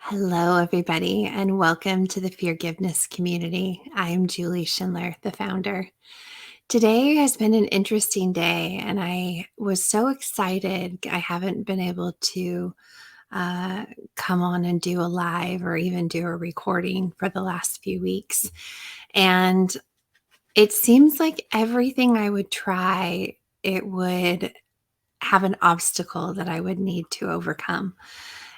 Hello, everybody, and welcome to the Feargiveness community. I am Julie Schindler, the founder. Today has been an interesting day, and I was so excited. I haven't been able to uh, come on and do a live or even do a recording for the last few weeks. And it seems like everything I would try, it would have an obstacle that I would need to overcome.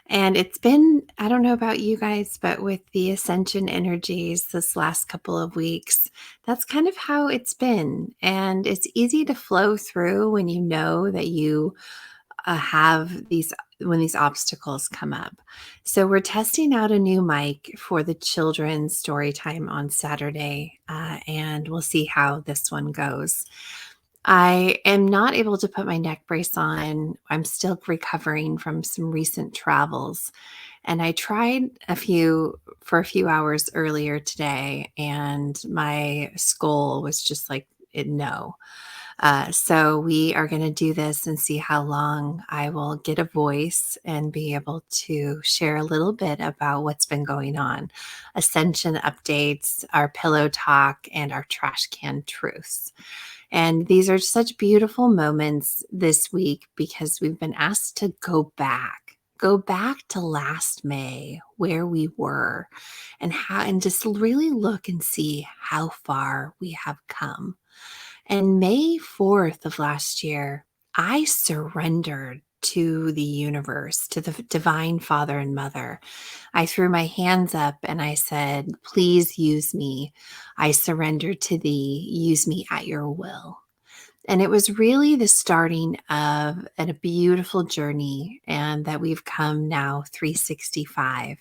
And it's been, I don't know about you guys, but with the Ascension energies this last couple of weeks, that's kind of how it's been. And it's easy to flow through when you know that you have these, when these obstacles come up. So we're testing out a new mic for the children's story time on Saturday, and we'll see how this one goes. I am not able to put my neck brace on. I'm still recovering from some recent travels. And I tried for a few hours earlier today, and my skull was just like, no. So we are going to do this and see how long I will get a voice and be able to share a little bit about what's been going on. Ascension updates, our pillow talk, and our trash can truths. And these are such beautiful moments this week because we've been asked to go back to last May, where we were, and just really look and see how far we have come. And May 4th of last year, I surrendered to the universe, to the divine father and mother. I threw my hands up and I said, please use me. I surrender to thee. Use me at your will. And it was really the starting of a beautiful journey, and that we've come now 365.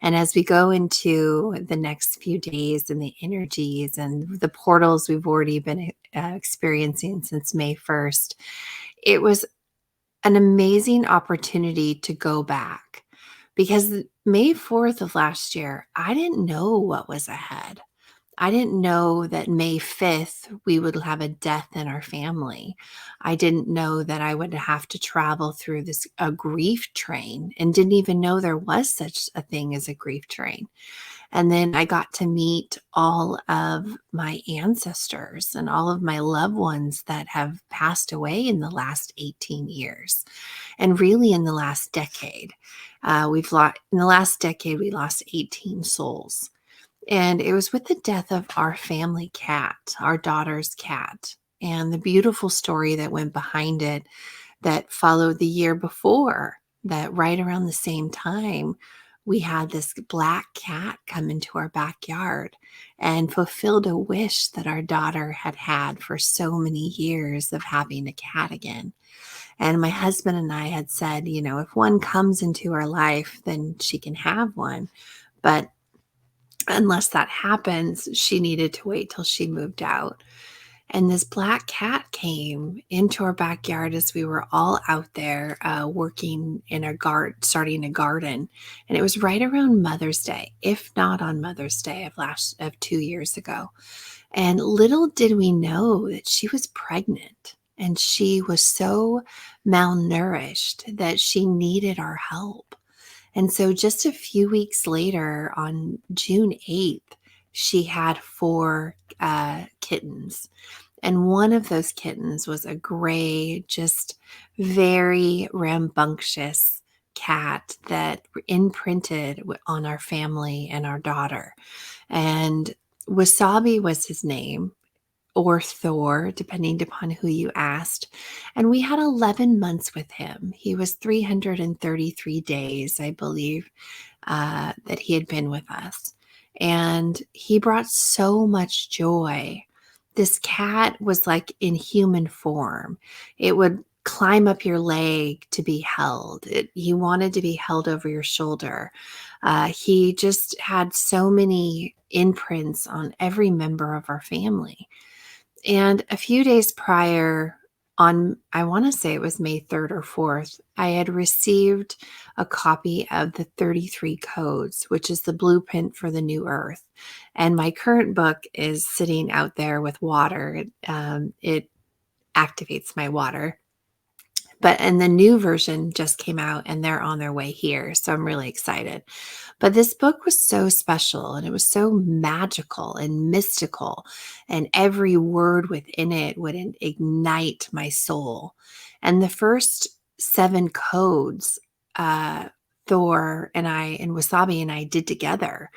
And as we go into the next few days and the energies and the portals we've already been experiencing since May 1st, it was an amazing opportunity to go back, because May 4th of last year, I didn't know what was ahead. I didn't know that May 5th, we would have a death in our family. I didn't know that I would have to travel through a grief train, and didn't even know there was such a thing as a grief train. And then I got to meet all of my ancestors and all of my loved ones that have passed away in the last 18 years. And really in the last decade, in the last decade, we lost 18 souls. And it was with the death of our family cat, our daughter's cat, and the beautiful story that went behind it that followed the year before, that right around the same time, we had this black cat come into our backyard and fulfilled a wish that our daughter had had for so many years of having a cat again. And my husband and I had said, if one comes into our life, then she can have one. But unless that happens, she needed to wait till she moved out. And this black cat came into our backyard as we were all out there working in a garden, starting a garden. And it was right around Mother's Day, if not on Mother's Day of 2 years ago. And little did we know that she was pregnant, and she was so malnourished that she needed our help. And so just a few weeks later, on June 8th, she had 4 kittens. And one of those kittens was a gray, just very rambunctious cat that imprinted on our family and our daughter. And Wasabi was his name, or Thor, depending upon who you asked. And we had 11 months with him. He was 333 days, I believe, that he had been with us. And he brought so much joy. This cat was like in human form. It would climb up your leg to be held. He wanted to be held over your shoulder. He just had so many imprints on every member of our family. And a few days prior, I want to say it was May 3rd or 4th, I had received a copy of the 33 codes, which is the blueprint for the new earth. And my current book is sitting out there with water. It activates my water. and the new version just came out and they're on their way here. So I'm really excited. But this book was so special and it was so magical and mystical. And every word within it would ignite my soul. And the first 7 codes, Thor and I and Wasabi and I did together.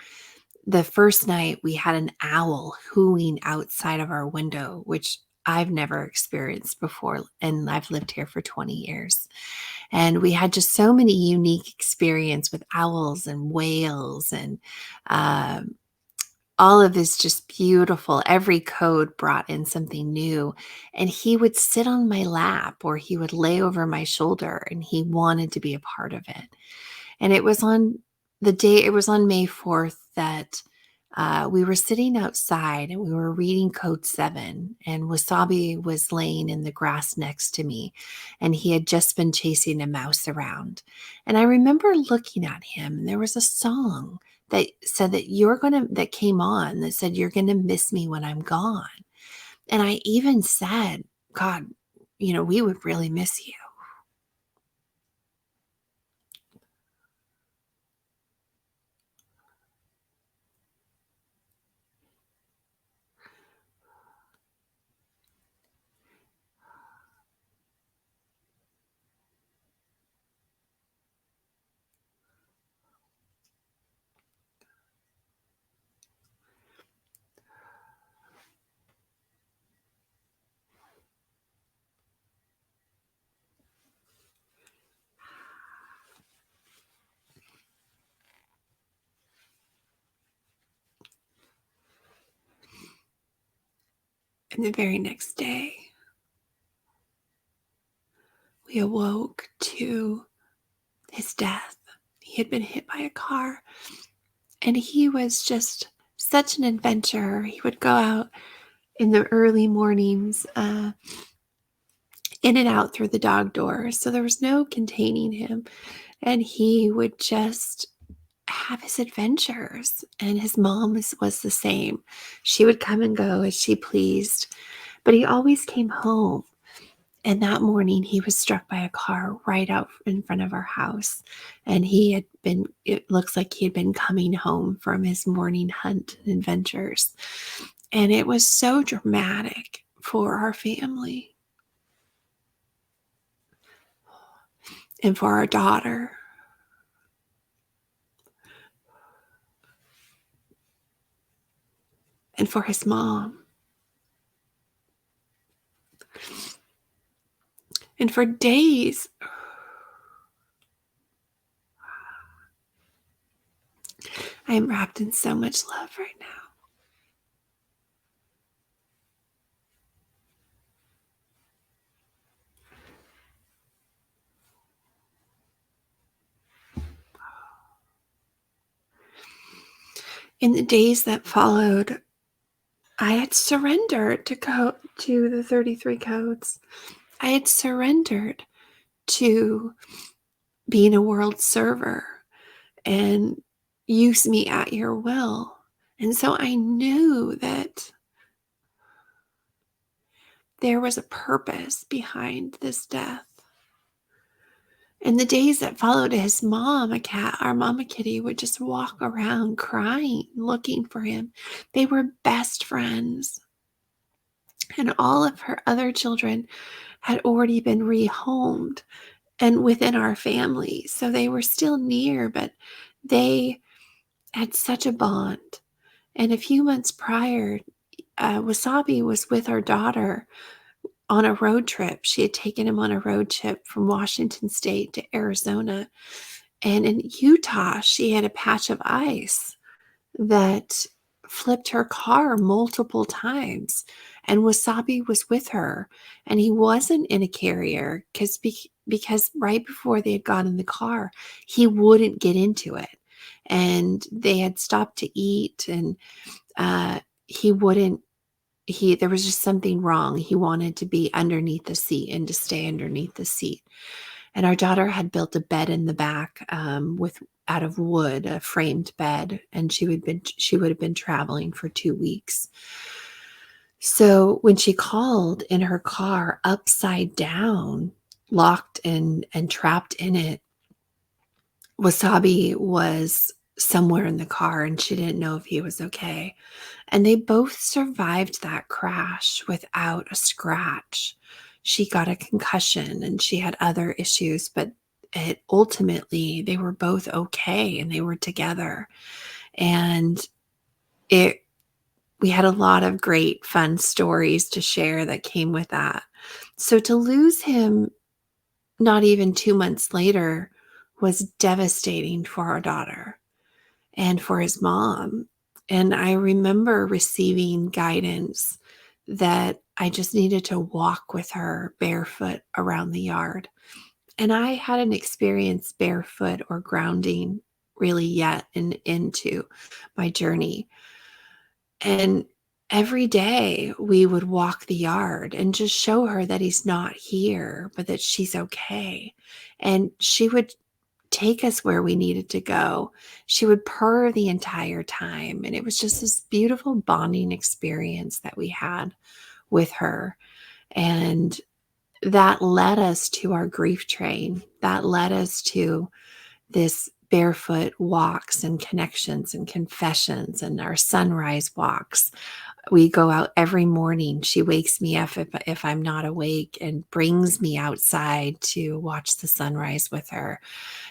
The first night we had an owl hooting outside of our window, which I've never experienced before. And I've lived here for 20 years. And we had just so many unique experience with owls and whales and um, all of this just beautiful. Every code brought in something new. And he would sit on my lap or he would lay over my shoulder and he wanted to be a part of it. And it was on it was on May 4th that we were sitting outside and we were reading Code 7. And Wasabi was laying in the grass next to me. And he had just been chasing a mouse around. And I remember looking at him, and there was a song that said that came on that said, "You're going to miss me when I'm gone." And I even said, "God, we would really miss you." And the very next day, we awoke to his death. He had been hit by a car, and he was just such an adventurer. He would go out in the early mornings, in and out through the dog door. So there was no containing him. And he would just have his adventures. And his mom was the same. She would come and go as she pleased, but he always came home. And that morning, he was struck by a car right out in front of our house. And it looks like he had been coming home from his morning hunt and adventures. And it was so dramatic for our family and for our daughter. And for his mom. And for days, I am wrapped in so much love right now. In the days that followed, I had surrendered to the 33 codes. I had surrendered to being a world server and use me at your will. And so I knew that there was a purpose behind this death. And the days that followed, his mom, our mama kitty, would just walk around crying, looking for him. They were best friends. And all of her other children had already been rehomed and within our family. So they were still near, but they had such a bond. And a few months prior, Wasabi was with our daughter on a road trip. She had taken him on a road trip from Washington State to Arizona. And in Utah, she had a patch of ice that flipped her car multiple times. And Wasabi was with her. And he wasn't in a carrier because right before they had got in the car, he wouldn't get into it. And they had stopped to eat, and he wouldn't there was just something wrong. He wanted to be underneath the seat and to stay underneath the seat. And our daughter had built a bed in the back out of wood, a framed bed, and she would have been traveling for 2 weeks. So when she called in her car upside down, locked and trapped in it, Wasabi was somewhere in the car and she didn't know if he was okay. And they both survived that crash without a scratch. She got a concussion and she had other issues, but ultimately they were both okay and they were together. And it we had a lot of great fun stories to share that came with that. So to lose him not even 2 months later was devastating for our daughter and for his mom. And I remember receiving guidance that I just needed to walk with her barefoot around the yard. And I hadn't experienced barefoot or grounding really yet into my journey. And every day we would walk the yard and just show her that he's not here, but that she's okay. And she would take us where we needed to go. She would purr the entire time. And it was just this beautiful bonding experience that we had with her. And that led us to our grief train. That led us to this barefoot walks and connections and confessions and our sunrise walks. We go out every morning. She wakes me up if I'm not awake and brings me outside to watch the sunrise with her.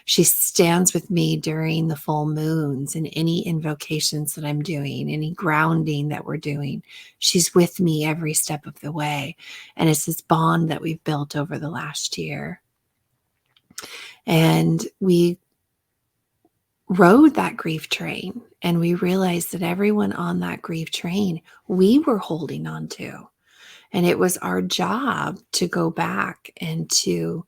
She stands with me during the full moons and any invocations that I'm doing, any grounding that we're doing. She's with me every step of the way. And it's this bond that we've built over the last year. And we rode that grief train and we realized that everyone on that grief train we were holding on to. And it was our job to go back and to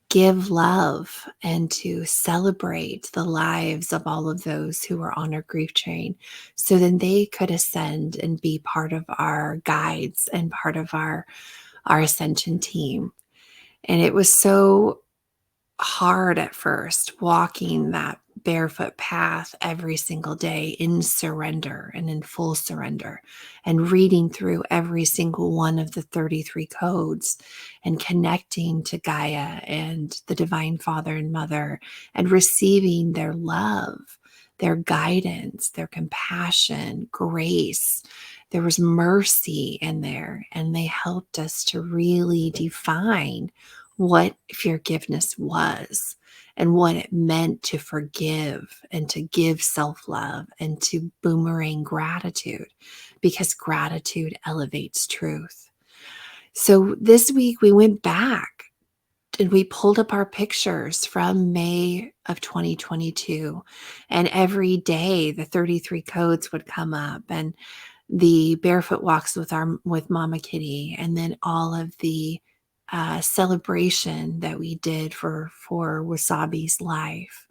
give love and to celebrate the lives of all of those who were on our grief train so then they could ascend and be part of our guides and part of our ascension team. And it was so hard at first walking that barefoot path every single day in surrender and in full surrender and reading through every single one of the 33 codes and connecting to Gaia and the Divine Father and Mother and receiving their love, their guidance, their compassion, grace. There was mercy in there, and they helped us to really define what forgiveness was and what it meant to forgive and to give self-love and to boomerang gratitude, because gratitude elevates truth. So this week we went back and we pulled up our pictures from May of 2022, and every day the 33 codes would come up and the barefoot walks with Mama Kitty, and then all of the celebration that we did for Wasabi's life,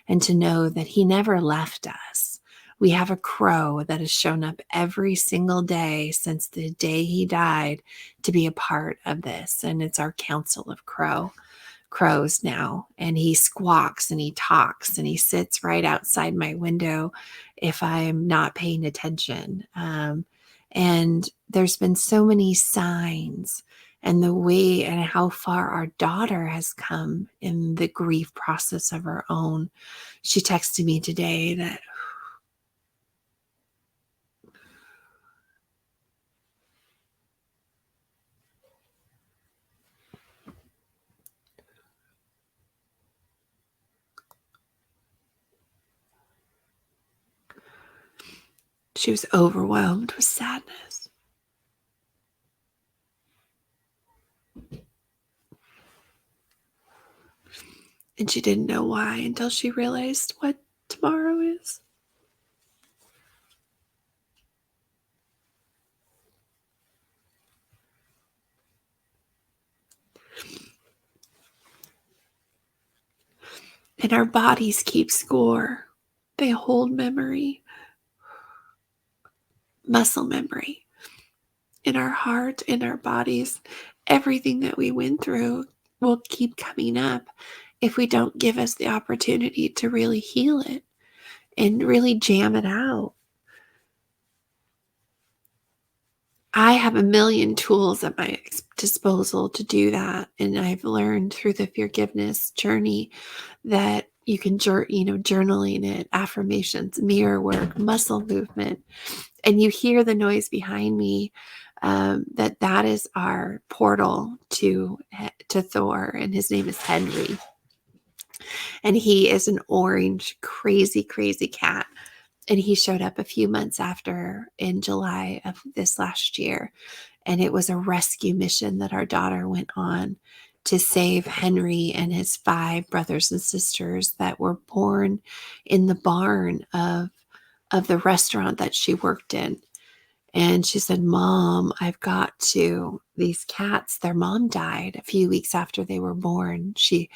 and to know that he never left us. We have a crow that has shown up every single day since the day he died to be a part of this, and it's our council of crows now, and he squawks and he talks and he sits right outside my window if I'm not paying attention. And there's been so many signs and the way and how far our daughter has come in the grief process of her own. She texted me today that she was overwhelmed with sadness. And she didn't know why until she realized what tomorrow is. And our bodies keep score. They hold memory, muscle memory in our heart, in our bodies. Everything that we went through will keep coming up if we don't give us the opportunity to really heal it and really jam it out. I have a million tools at my disposal to do that. And I've learned through the Feargiveness journey that you can, journaling it, affirmations, mirror work, muscle movement, and you hear the noise behind me. That is our portal to Thor, and his name is Henry, and he is an orange, crazy, crazy cat. And he showed up a few months after, in July of this last year, and it was a rescue mission that our daughter went on to save Henry and his 5 brothers and sisters that were born in the barn of the restaurant that she worked in. And she said, Mom, these cats, their mom died a few weeks after they were born. She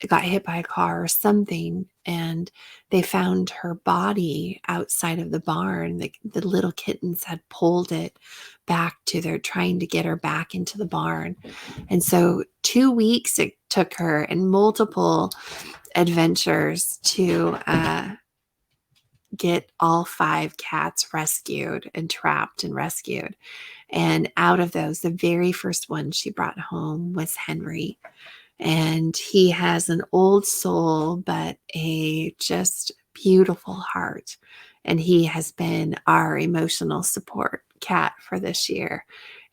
got hit by a car or something, and they found her body outside of the barn. The little kittens had pulled it back they're trying to get her back into the barn. And so 2 weeks it took her, and multiple adventures to get all 5 cats rescued and trapped and rescued. And out of those, the very first one she brought home was Henry. And he has an old soul, but a just beautiful heart. And he has been our emotional support cat for this year.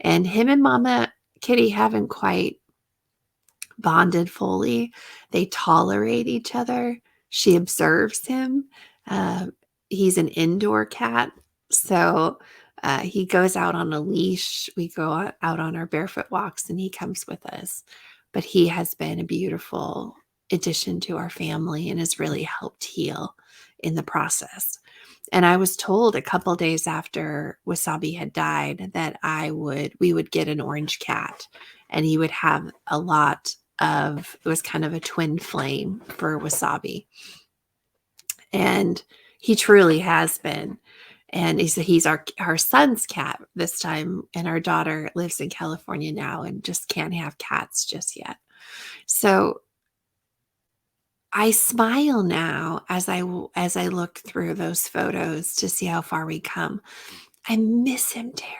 And him and Mama Kitty haven't quite bonded fully. They tolerate each other. She observes him. Uh, he's an indoor cat. So he goes out on a leash. We go out on our barefoot walks, and he comes with us. But he has been a beautiful addition to our family and has really helped heal in the process. And I was told a couple days after Wasabi had died that we would get an orange cat, and he would have a lot it was kind of a twin flame for Wasabi. And he truly has been. And he's our son's cat this time. And our daughter lives in California now and just can't have cats just yet. So I smile now as I look through those photos to see how far we come. I miss him terribly.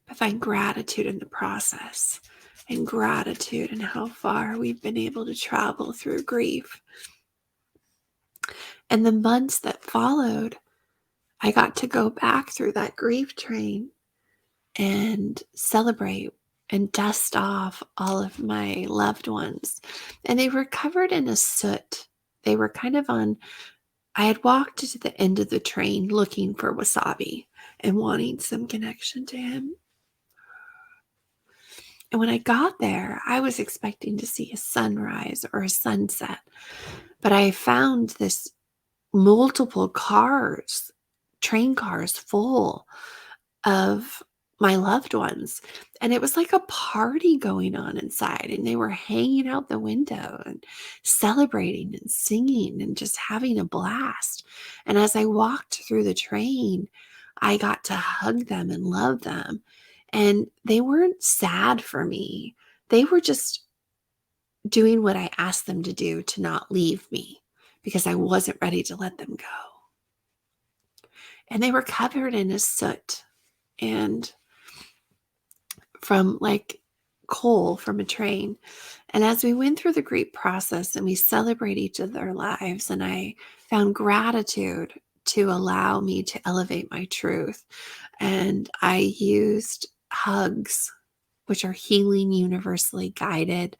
I find gratitude in the process, and gratitude in how far we've been able to travel through grief. And the months that followed, I got to go back through that grief train and celebrate and dust off all of my loved ones. And they were covered in a soot. They were kind of I had walked to the end of the train looking for Wasabi and wanting some connection to him. And when I got there, I was expecting to see a sunrise or a sunset. But I found this multiple cars, train cars full of my loved ones. And it was like a party going on inside. And they were hanging out the window and celebrating and singing and just having a blast. And as I walked through the train, I got to hug them and love them. And they weren't sad for me. They were just doing what I asked them to do, to not leave me, because I wasn't ready to let them go. And they were covered in a soot and from like coal from a train. And as we went through the grief process and we celebrate each of their lives, and I found gratitude to allow me to elevate my truth. And I used hugs, which are healing, universally guided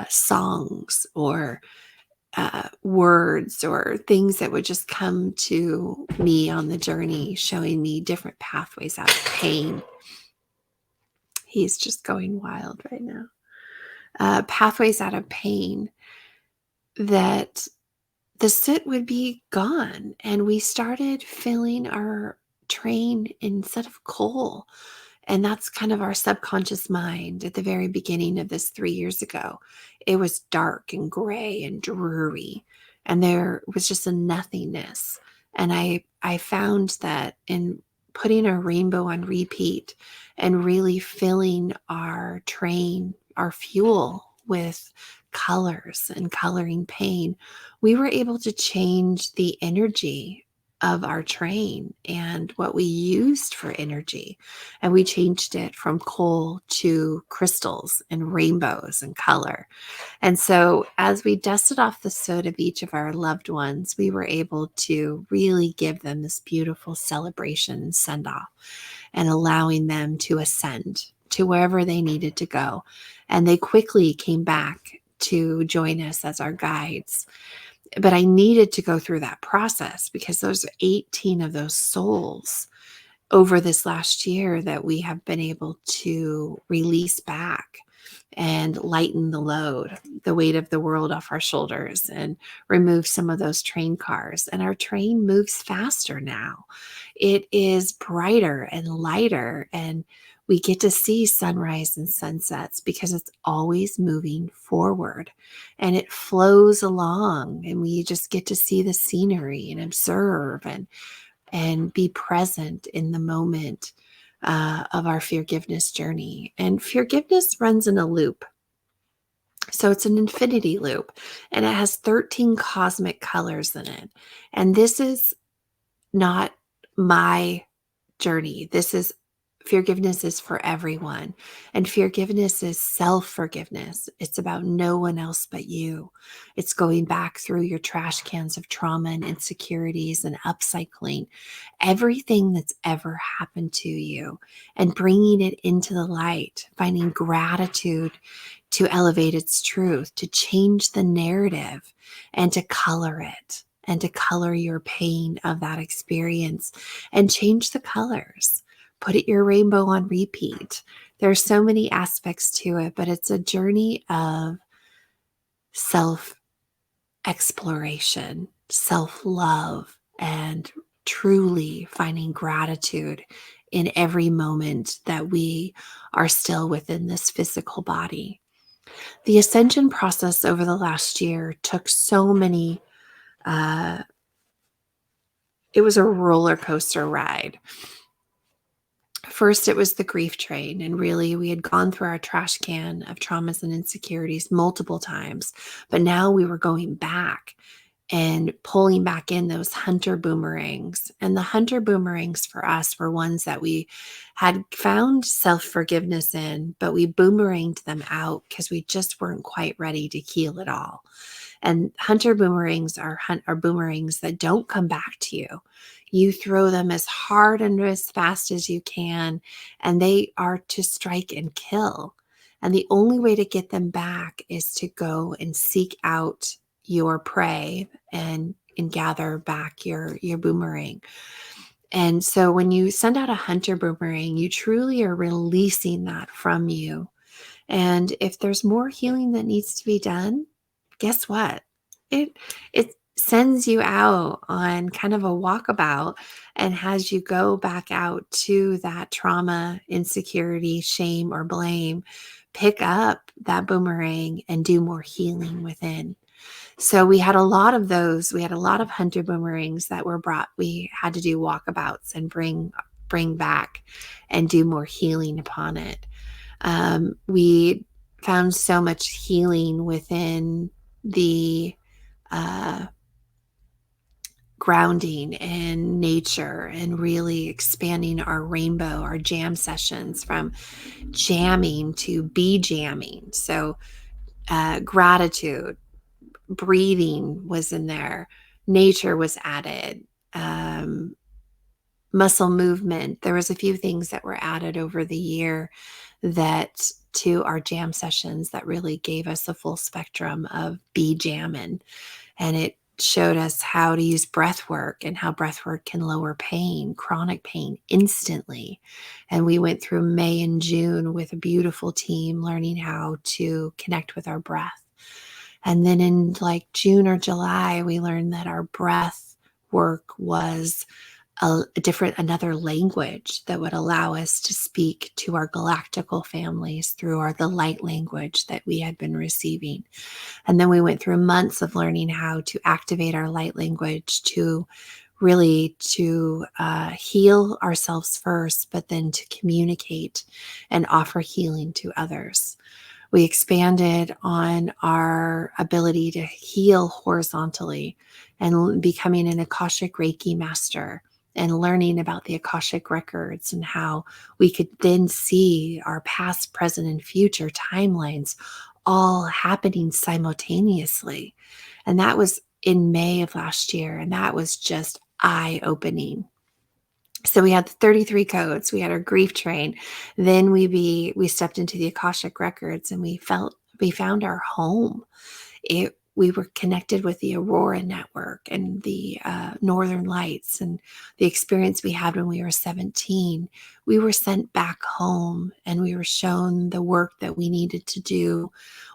songs or words or things that would just come to me on the journey, showing me different pathways out of pain. He's just going wild right now. Pathways out of pain, that the soot would be gone. And we started filling our train instead of coal. And that's kind of our subconscious mind. At the very beginning of this 3 years ago, it was dark and gray and dreary. and there was just a nothingness. And I found that in putting a rainbow on repeat and really filling our train, our fuel with colors and coloring pain, we were able to change the energy of our train and what we used for energy. And we changed it from coal to crystals and rainbows and color. And so, as we dusted off the soot of each of our loved ones, we were able to really give them this beautiful celebration and send off, and allowing them to ascend to wherever they needed to go. And they quickly came back to join us as our guides. But I needed to go through that process because those 18 of those souls over this last year that we have been able to release back and lighten the load, the weight of the world off our shoulders, and remove some of those train cars. And our train moves faster now. It is brighter and lighter, and we get to see sunrise and sunsets because it's always moving forward, and it flows along, and we just get to see the scenery and observe and be present in the moment of our forgiveness journey. And forgiveness runs in a loop. So it's an infinity loop, and it has 13 cosmic colors in it. And this is not my journey. Forgiveness is for everyone. And forgiveness is self-forgiveness. It's about no one else but you. It's going back through your trash cans of trauma and insecurities and upcycling everything that's ever happened to you and bringing it into the light, finding gratitude to elevate its truth, to change the narrative and to color it, and to color your pain of that experience and change the colors. Put it your rainbow on repeat. There's so many aspects to it, but it's a journey of self exploration, self love, and truly finding gratitude in every moment that we are still within this physical body. The ascension process over the last year took so many, it was a roller coaster ride. First, it was the grief train. And really, we had gone through our trash can of traumas and insecurities multiple times. But now we were going back and pulling back in those hunter boomerangs. And the hunter boomerangs for us were ones that we had found self-forgiveness in, but we boomeranged them out because we just weren't quite ready to heal it all. And hunter boomerangs are boomerangs that don't come back to you. You throw them as hard and as fast as you can, and they are to strike and kill. And the only way to get them back is to go and seek out your prey and gather back your boomerang. And so when you send out a hunter boomerang, you truly are releasing that from you. And if there's more healing that needs to be done, guess what? It sends you out on kind of a walkabout and has you go back out to that trauma, insecurity, shame, or blame, pick up that boomerang and do more healing within. So we had a lot of those. We had a lot of hunter boomerangs that were brought. We had to do walkabouts and bring back and do more healing upon it. We found so much healing within the grounding in nature and really expanding our rainbow, our jam sessions from jamming to be jamming. So gratitude, breathing was in there, nature was added, muscle movement. There was a few things that were added over the year that to our jam sessions that really gave us a full spectrum of be jamming. And it showed us how to use breath work and how breath work can lower pain, chronic pain instantly. And we went through May and June with a beautiful team learning how to connect with our breath. And then in like June or July, we learned that our breath work was another language that would allow us to speak to our galactical families through the light language that we had been receiving. And then we went through months of learning how to activate our light language to really to heal ourselves first, but then to communicate and offer healing to others. We expanded on our ability to heal horizontally and becoming an Akashic Reiki master and learning about the Akashic records and how we could then see our past, present, and future timelines all happening simultaneously. And that was in May of last year. And that was just eye-opening. So we had the 33 codes, we had our grief train. Then we stepped into the Akashic records and we found our home. We were connected with the Aurora Network and the Northern Lights and the experience we had when we were 17. We were sent back home and we were shown the work that we needed to do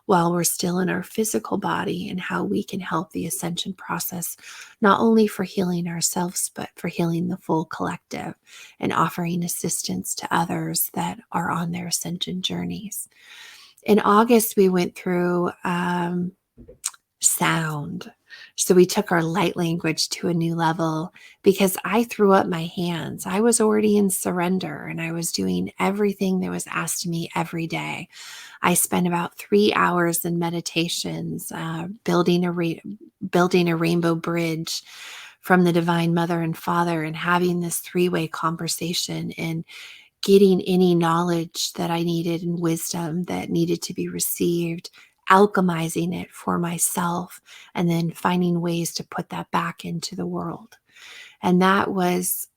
while we're still in our physical body and how we can help the ascension process, not only for healing ourselves, but for healing the full collective and offering assistance to others that are on their ascension journeys. In August, we went through sound. So we took our light language to a new level because I threw up my hands. I was already in surrender and I was doing everything that was asked of me every day. I spent about 3 hours in meditations, building a rainbow bridge from the Divine Mother and Father and having this 3-way conversation and getting any knowledge that I needed and wisdom that needed to be received, alchemizing it for myself, and then finding ways to put that back into the world. And that was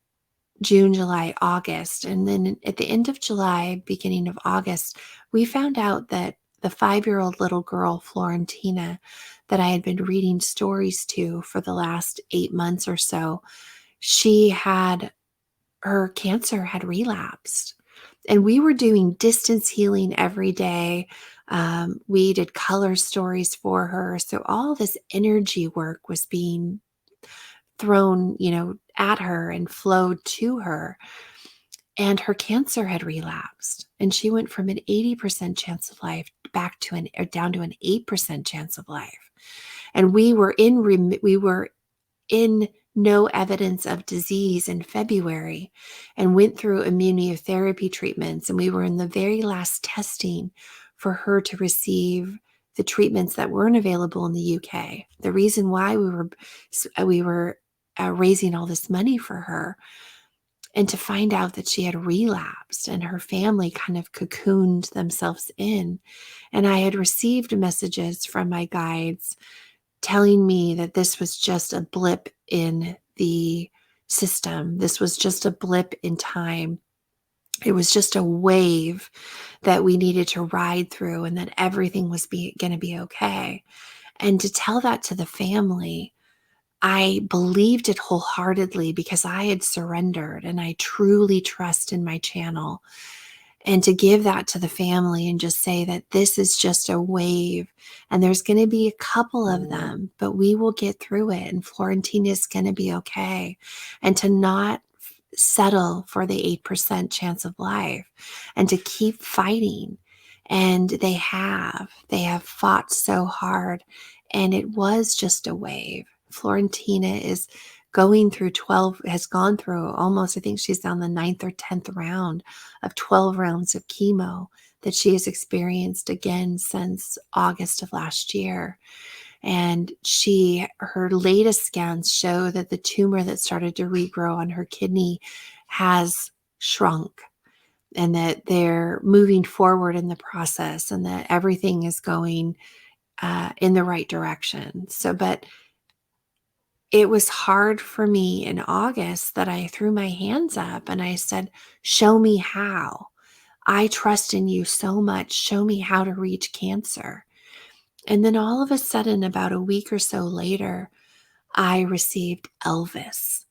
June, July, August. And then at the end of July, beginning of August, we found out that the 5-year-old little girl, Florentina, that I had been reading stories to for the last 8 months or so, her cancer had relapsed. And we were doing distance healing every day. We did color stories for her. So all this energy work was being thrown, at her and flowed to her. And her cancer had relapsed. And she went from an 80% chance of life back to down to an 8% chance of life. And we were in no evidence of disease in February and went through immunotherapy treatments. And we were in the very last testing for her to receive the treatments that weren't available in the UK. The reason why we were raising all this money for her, and to find out that she had relapsed and her family kind of cocooned themselves in. And I had received messages from my guides telling me that this was just a blip in the system. This was just a blip in time. It was just a wave that we needed to ride through and that everything was going to be okay. And to tell that to the family, I believed it wholeheartedly because I had surrendered and I truly trust in my channel. And to give that to the family and just say that this is just a wave and there's going to be a couple of them, but we will get through it and Florentina is going to be okay. And to not settle for the 8% chance of life and to keep fighting. And they have fought so hard, and it was just a wave. Florentina has gone through almost, I think she's on the 9th or 10th round of 12 rounds of chemo that she has experienced again since August of last year. And her latest scans show that the tumor that started to regrow on her kidney has shrunk, and that they're moving forward in the process and that everything is going in the right direction. But it was hard for me in August that I threw my hands up and I said, show me how. I trust in you so much. Show me how to reach cancer. And then all of a sudden, about a week or so later, I received Elvis.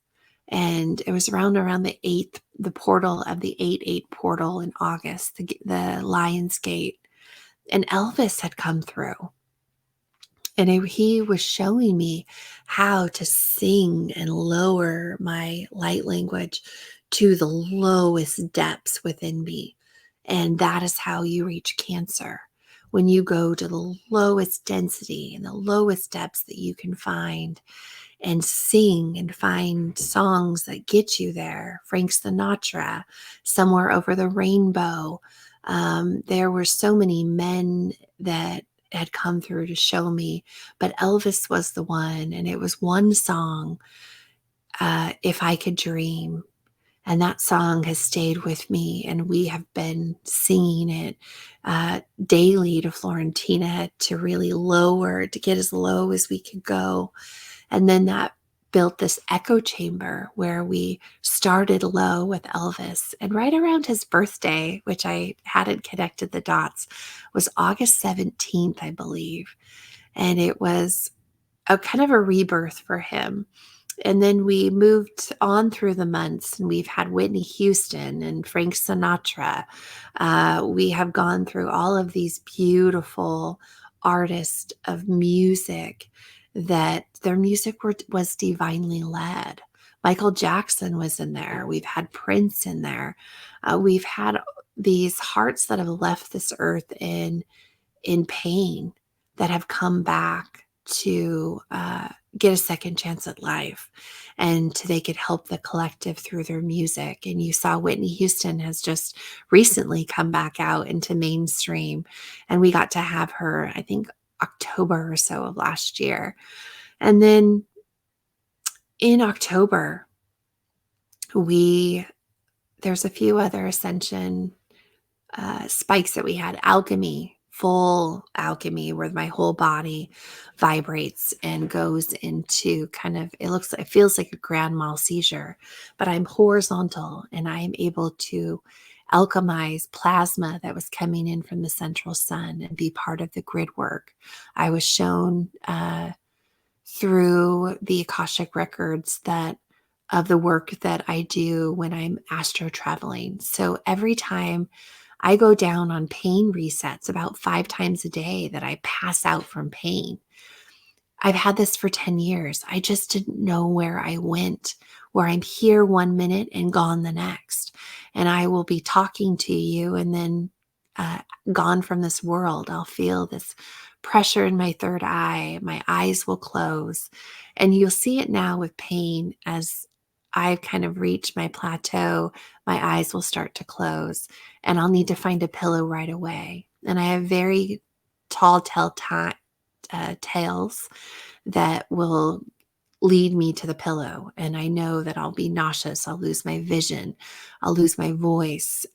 And it was around the portal of the 8/8 portal in August, the Lion's Gate. And Elvis had come through. And he was showing me how to sing and lower my light language to the lowest depths within me. And that is how you reach cancer. When you go to the lowest density and the lowest depths that you can find and sing and find songs that get you there. Frank Sinatra, Somewhere Over the Rainbow. There were so many men that had come through to show me, but Elvis was the one, and it was one song, If I Could Dream. And that song has stayed with me, and we have been singing it daily to Florentina to really lower, to get as low as we could go. And then that built this echo chamber where we started low with Elvis. And right around his birthday, which I hadn't connected the dots, was August 17th, I believe. And it was a kind of a rebirth for him. And then we moved on through the months, and we've had Whitney Houston and Frank Sinatra. We have gone through all of these beautiful artists of music that their music was divinely led. Michael Jackson was in there. We've had Prince in there. We've had these hearts that have left this earth in pain that have come back to get a second chance at life, and they could help the collective through their music. And you saw Whitney Houston has just recently come back out into mainstream, and we got to have her, I think, October or so of last year. And then in October, there's a few other Ascension spikes that we had. Alchemy, full alchemy, where my whole body vibrates and goes into kind of, it feels like a grand mal seizure, but I'm horizontal and I am able to alchemize plasma that was coming in from the central sun and be part of the grid work. I was shown through the Akashic records of the work that I do when I'm astro traveling. So every time I go down on pain resets about 5 times a day that I pass out from pain. I've had this for 10 years. I just didn't know where I went, where I'm here 1 minute and gone the next. And I will be talking to you and then gone from this world. I'll feel this pressure in my third eye. My eyes will close. And you'll see it now with pain as I've kind of reached my plateau. My eyes will start to close and I'll need to find a pillow right away. And I have very tall tails that will lead me to the pillow. And I know that I'll be nauseous. I'll lose my vision. I'll lose my voice.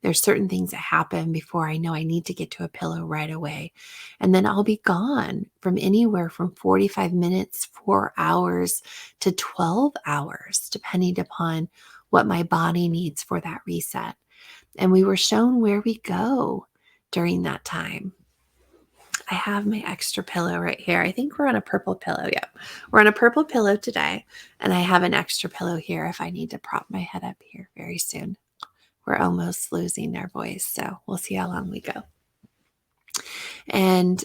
There's certain things that happen before I know I need to get to a pillow right away. And then I'll be gone from anywhere from 45 minutes, 4 hours to 12 hours, depending upon what my body needs for that reset. And we were shown where we go during that time. I have my extra pillow right here. I think we're on a purple pillow. Yep. We're on a purple pillow today. And I have an extra pillow here if I need to prop my head up here very soon. We're almost losing our voice. So we'll see how long we go. And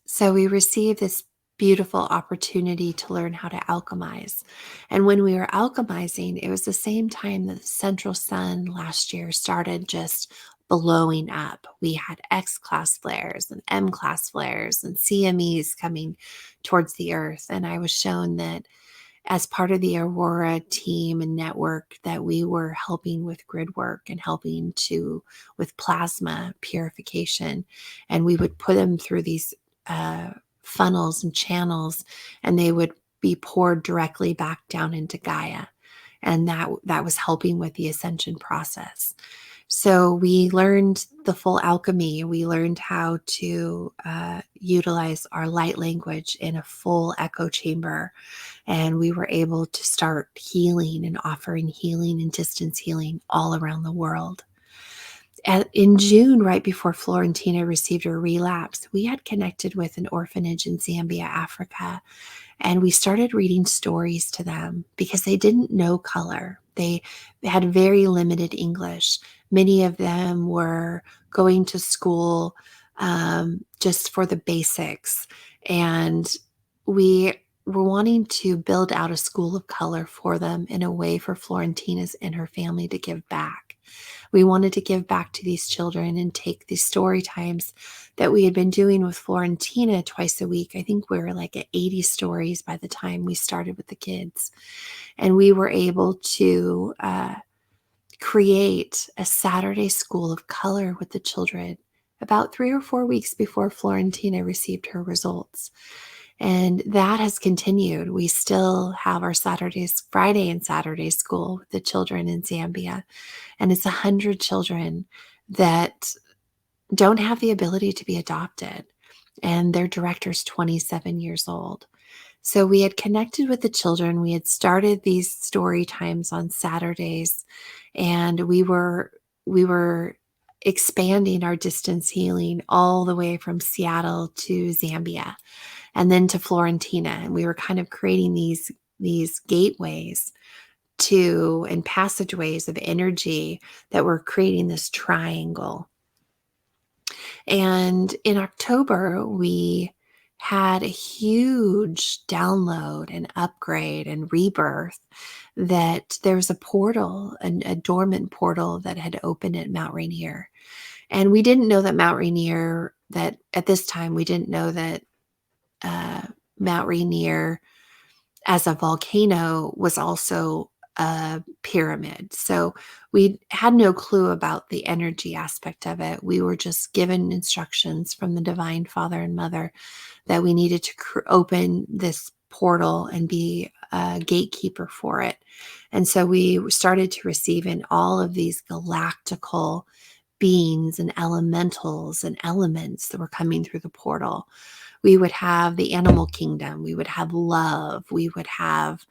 so we received this beautiful opportunity to learn how to alchemize. And when we were alchemizing, it was the same time that the central sun last year started just blowing up. We had X class flares and M class flares and CMEs coming towards the earth. And I was shown that as part of the Aurora team and network that we were helping with grid work and helping with plasma purification. And we would put them through these funnels and channels, and they would be poured directly back down into Gaia. And that was helping with the ascension process. So we learned the full alchemy. We learned how to utilize our light language in a full echo chamber. And we were able to start healing and offering healing and distance healing all around the world. In June, right before Florentina received her relapse, we had connected with an orphanage in Zambia, Africa, and we started reading stories to them because they didn't know color. They had very limited English. Many of them were going to school just for the basics. And we were wanting to build out a school of color for them in a way for Florentina's and her family to give back. We wanted to give back to these children and take these story times that we had been doing with Florentina twice a week. I think we were like at 80 stories by the time we started with the kids. And we were able to create a Saturday school of color with the children about 3 or 4 weeks before Florentina received her results. And that has continued. We still have our Friday and Saturday school with the children in Zambia. And it's 100 children that don't have the ability to be adopted. And their director's 27 years old. So we had connected with the children. We had started these story times on Saturdays, and we were expanding our distance healing all the way from Seattle to Zambia and then to Florentina. And we were kind of creating these gateways to and passageways of energy that were creating this triangle. And in October, we had a huge download and upgrade and rebirth that there was a portal, a dormant portal that had opened at Mount Rainier. And we didn't know that Mount Rainier, that at this time, we didn't know that Mount Rainier as a volcano was also a pyramid. So we had no clue about the energy aspect of it. We were just given instructions from the Divine Father and Mother that we needed to open this portal and be a gatekeeper for it. And so we started to receive in all of these galactical beings and elementals and elements that were coming through the portal. We would have the animal kingdom. We would have love. We would have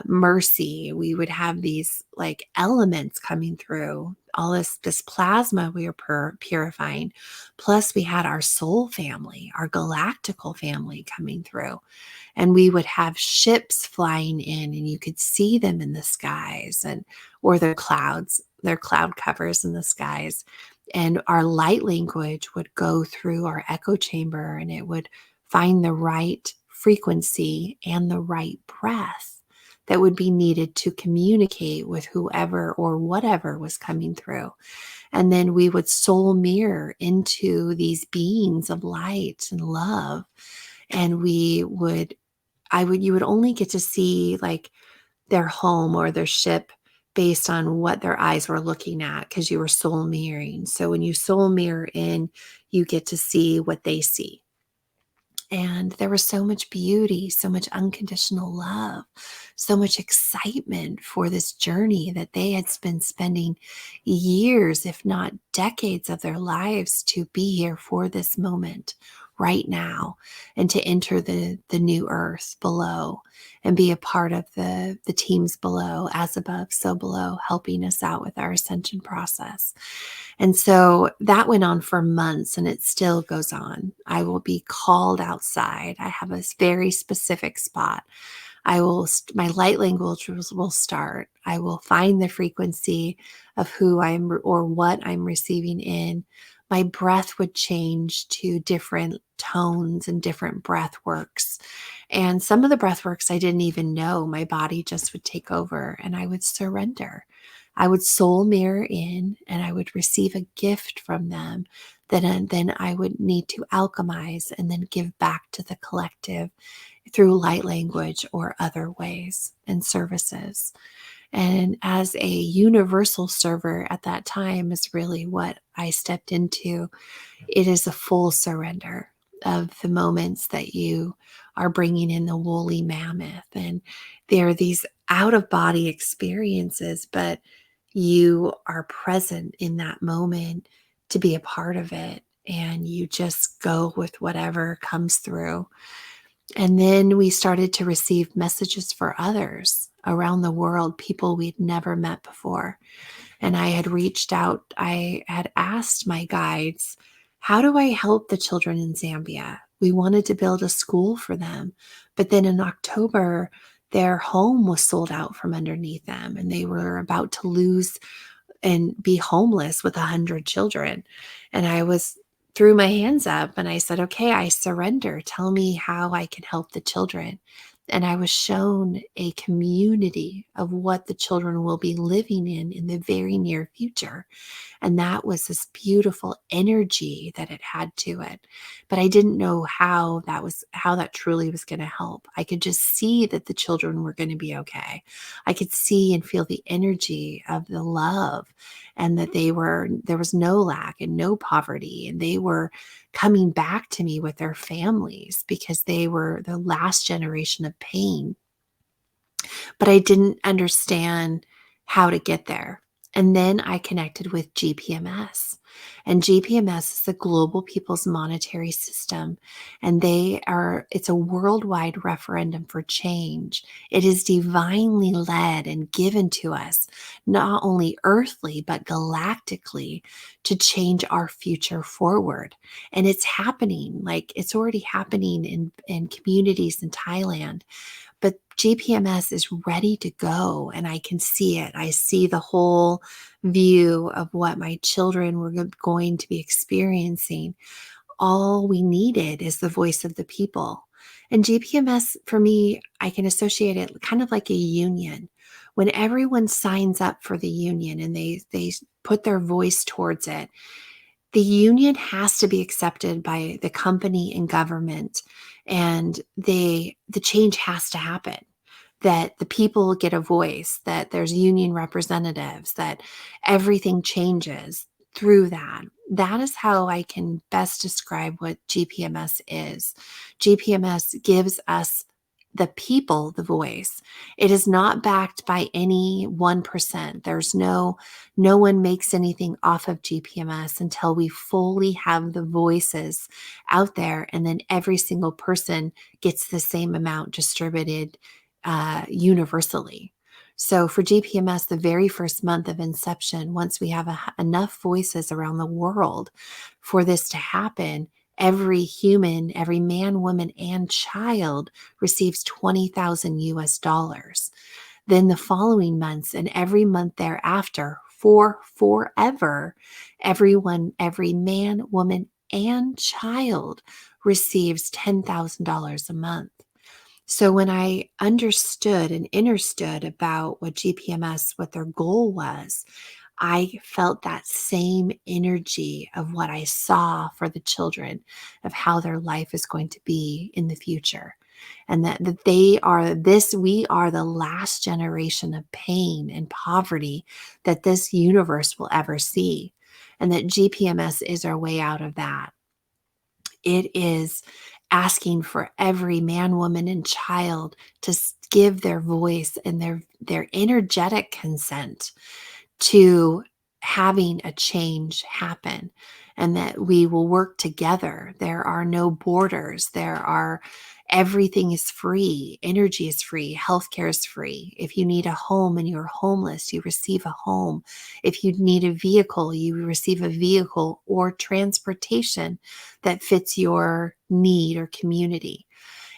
mercy. We would have these like elements coming through. All this plasma we were purifying. Plus, we had our soul family, our galactical family coming through. And we would have ships flying in, and you could see them in the skies, or their clouds, their cloud covers in the skies. And our light language would go through our echo chamber, and it would find the right frequency and the right breath that would be needed to communicate with whoever or whatever was coming through. And then we would soul mirror into these beings of light and love. And you would only get to see like their home or their ship based on what their eyes were looking at, because you were soul mirroring. So when you soul mirror in, you get to see what they see. And there was so much beauty, so much unconditional love, so much excitement for this journey that they had been spending years, if not decades of their lives to be here for this moment right now and to enter the new earth below and be a part of the teams below, as above, so below, helping us out with our ascension process. And so that went on for months, and it still goes on. I will be called outside. I have a very specific spot. My light language will start. I will find the frequency of who I'm or what I'm receiving in. My breath would change to different tones and different breath works. And some of the breath works I didn't even know. My body just would take over, and I would surrender. I would soul mirror in, and I would receive a gift from them that then I would need to alchemize and then give back to the collective through light language or other ways and services. And as a universal server at that time is really what I stepped into. It is a full surrender of the moments that you are bringing in the woolly mammoth. And there are these out of body experiences, but you are present in that moment to be a part of it. And you just go with whatever comes through. And then we started to receive messages for others around the world, people we'd never met before. And I had reached out, I had asked my guides, how do I help the children in Zambia? We wanted to build a school for them. But then in October, their home was sold out from underneath them, and they were about to lose and be homeless with 100 children. And I was threw my hands up and I said, okay, I surrender. Tell me how I can help the children. And I was shown a community of what the children will be living in the very near future. And that was this beautiful energy that it had to it. But I didn't know how that truly was going to help. I could just see that the children were going to be okay. I could see and feel the energy of the love, and that there was no lack and no poverty, and they were coming back to me with their families because they were the last generation of pain, but I didn't understand how to get there. And then I connected with GPMS. And GPMS is the Global People's Monetary System. And it's a worldwide referendum for change. It is divinely led and given to us, not only earthly, but galactically, to change our future forward. And it's happening, like it's already happening in communities in Thailand. But GPMS is ready to go, and I can see it. I see the whole view of what my children were going to be experiencing. All we needed is the voice of the people. And GPMS, for me, I can associate it kind of like a union. When everyone signs up for the union and they put their voice towards it, the union has to be accepted by the company and government, and the change has to happen, that the people get a voice, that there's union representatives, that everything changes through that. That is how I can best describe what GPMS is. GPMS gives us, the people, the voice. It is not backed by any 1%. No one makes anything off of GPMS until we fully have the voices out there, and then every single person gets the same amount distributed universally. So for GPMS, the very first month of inception, once we have enough voices around the world for this to happen, every human, every man, woman, and child receives 20,000 US dollars. Then the following months and every month thereafter, for forever, every man, woman, and child receives $10,000 a month. So when I understood and understood about what GPMS, what their goal was, I felt that same energy of what I saw for the children, of how their life is going to be in the future. And that we are the last generation of pain and poverty that this universe will ever see. And that GPMS is our way out of that. It is asking for every man, woman, and child to give their voice and their energetic consent to having a change happen, and that we will work together. There are no borders. Everything is free. Energy is free. Healthcare is free. If you need a home and you're homeless, you receive a home. If you need a vehicle, you receive a vehicle or transportation that fits your need or community.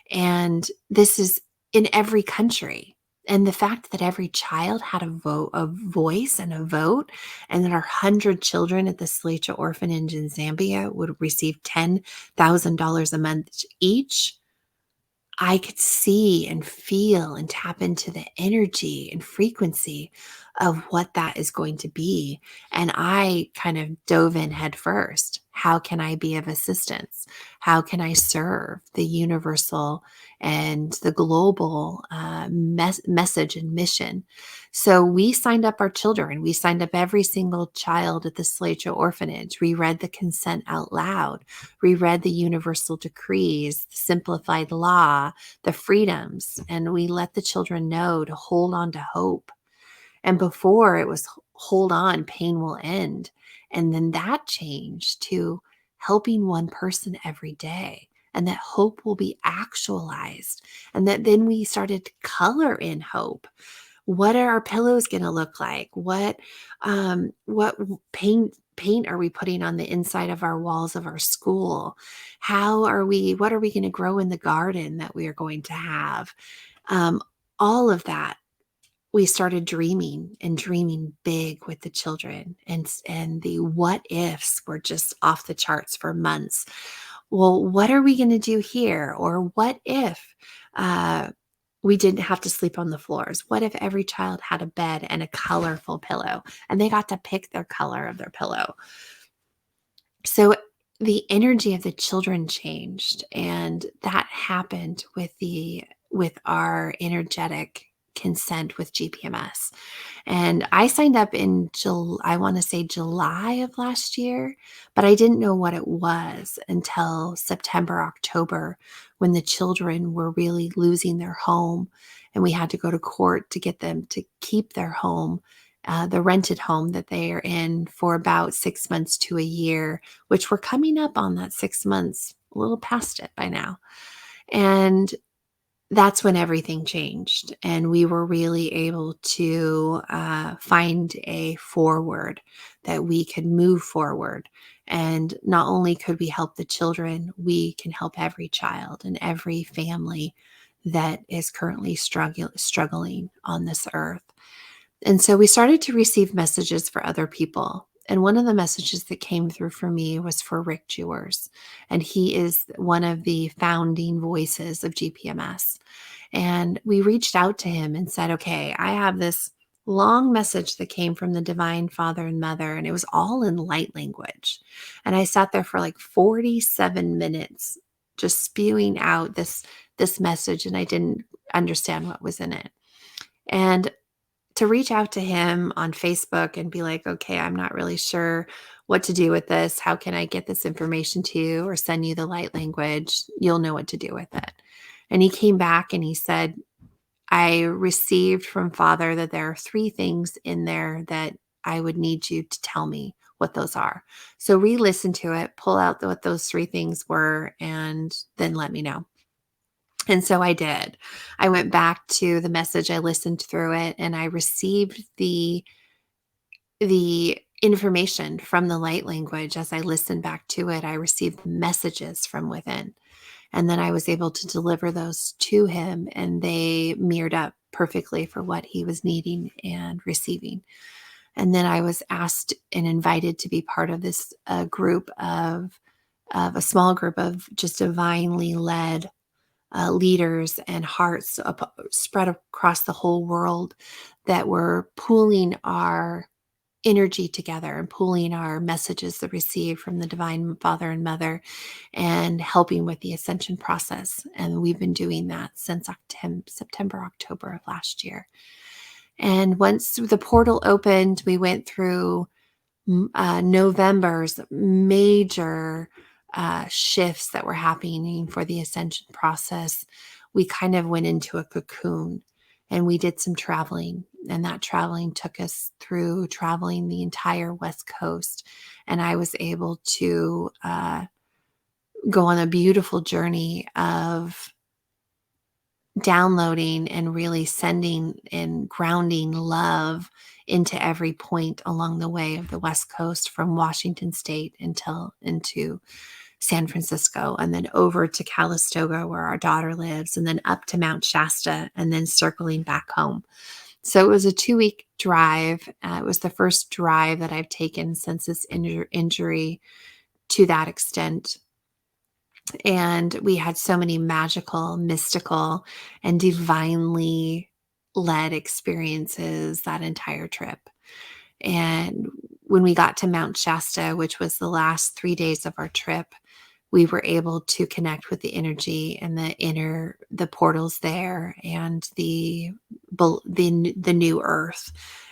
And this is in every country. And the fact that every child had a voice and a vote, and that our 100 children at the Selecha Orphanage in Zambia would receive $10,000 a month each, I could see and feel and tap into the energy and frequency of what that is going to be. And I kind of dove in head first. How can I be of assistance? How can I serve the universal and the global message and mission? So we signed up our children. We signed up every single child at the Selecha Orphanage. We read the consent out loud. We read the universal decrees, the simplified law, the freedoms, and we let the children know to hold on to hope. And before it was hold on, pain will end. And then that changed to helping one person every day, and that hope will be actualized. And that then we started to color in hope. What are our pillows going to look like? What paint are we putting on the inside of our walls of our school? What are we going to grow in the garden that we are going to have? All of that we started dreaming and dreaming big with the children, and the what ifs were just off the charts for months. Well, what are we going to do here? Or what if uh, we didn't have to sleep on the floors? What if every child had a bed and a colorful pillow and they got to pick their color of their pillow? So the energy of the children changed, and that happened with our energetic consent with GPMS. And I signed up in I want to say July of last year, but I didn't know what it was until September, October, when the children were really losing their home and we had to go to court to get them to keep their home, the rented home that they are in, for about 6 months to a year, which we're coming up on that 6 months, a little past it by now. And that's when everything changed. And we were really able to find a forward that we could move forward. And not only could we help the children, we can help every child and every family that is currently struggling on this earth. And so we started to receive messages for other people. And one of the messages that came through for me was for Rick Jewers. And he is one of the founding voices of GPMS. And we reached out to him and said, okay, I have this long message that came from the Divine Father and Mother, and it was all in light language. And I sat there for like 47 minutes just spewing out this message, and I didn't understand what was in it. And to reach out to him on Facebook and be like, okay, I'm not really sure what to do with this. How can I get this information to you or send you the light language? You'll know what to do with it. And he came back and he said, I received from Father that there are 3 things in there that I would need you to tell me what those are. So re-listen to it, pull out what those 3 things were, and then let me know. And so I did. I went back to the message, I listened through it, and I received the information from the light language. As I listened back to it, I received messages from within. And then I was able to deliver those to him, and they mirrored up perfectly for what he was needing and receiving. And then I was asked and invited to be part of this group of a small group of just divinely led leaders and hearts spread across the whole world that were pooling our energy together and pooling our messages that received from the Divine Father and Mother and helping with the Ascension process. And we've been doing that since September, October of last year. And once the portal opened, we went through November's major shifts that were happening for the Ascension process. We kind of went into a cocoon and we did some traveling. And that traveling took us through traveling the entire West Coast. And I was able to go on a beautiful journey of downloading and really sending and grounding love into every point along the way of the West Coast, from Washington State into San Francisco, and then over to Calistoga where our daughter lives, and then up to Mount Shasta, and then circling back home. So it was a 2-week drive. It was the first drive that I've taken since this injury to that extent. And we had so many magical, mystical, and divinely led experiences that entire trip. And when we got to Mount Shasta, which was the last 3 days of our trip, we were able to connect with the energy and the portals there, and the new earth,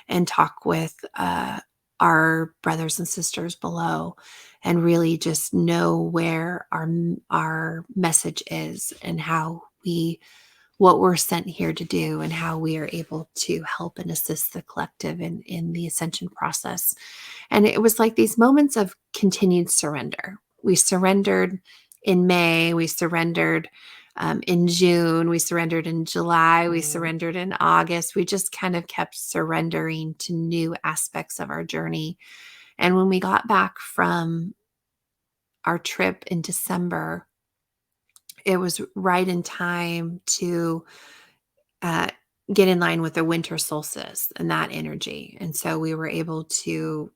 and talk with our brothers and sisters below, and really just know where our message is, and what we're sent here to do, and how we are able to help and assist the collective in the ascension process. And it was like these moments of continued surrender. We surrendered in May, we surrendered in June, we surrendered in July, we surrendered in August. We just kind of kept surrendering to new aspects of our journey. And when we got back from our trip in December, it was right in time to uh, get in line with the winter solstice and that energy. And so we were able to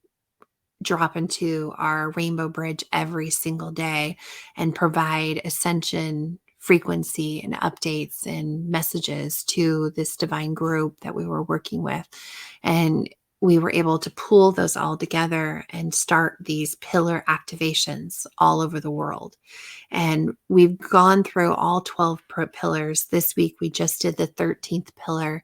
drop into our rainbow bridge every single day and provide ascension frequency and updates and messages to this divine group that we were working with. And we were able to pull those all together and start these pillar activations all over the world. And we've gone through all 12 pillars. This week, we just did the 13th pillar,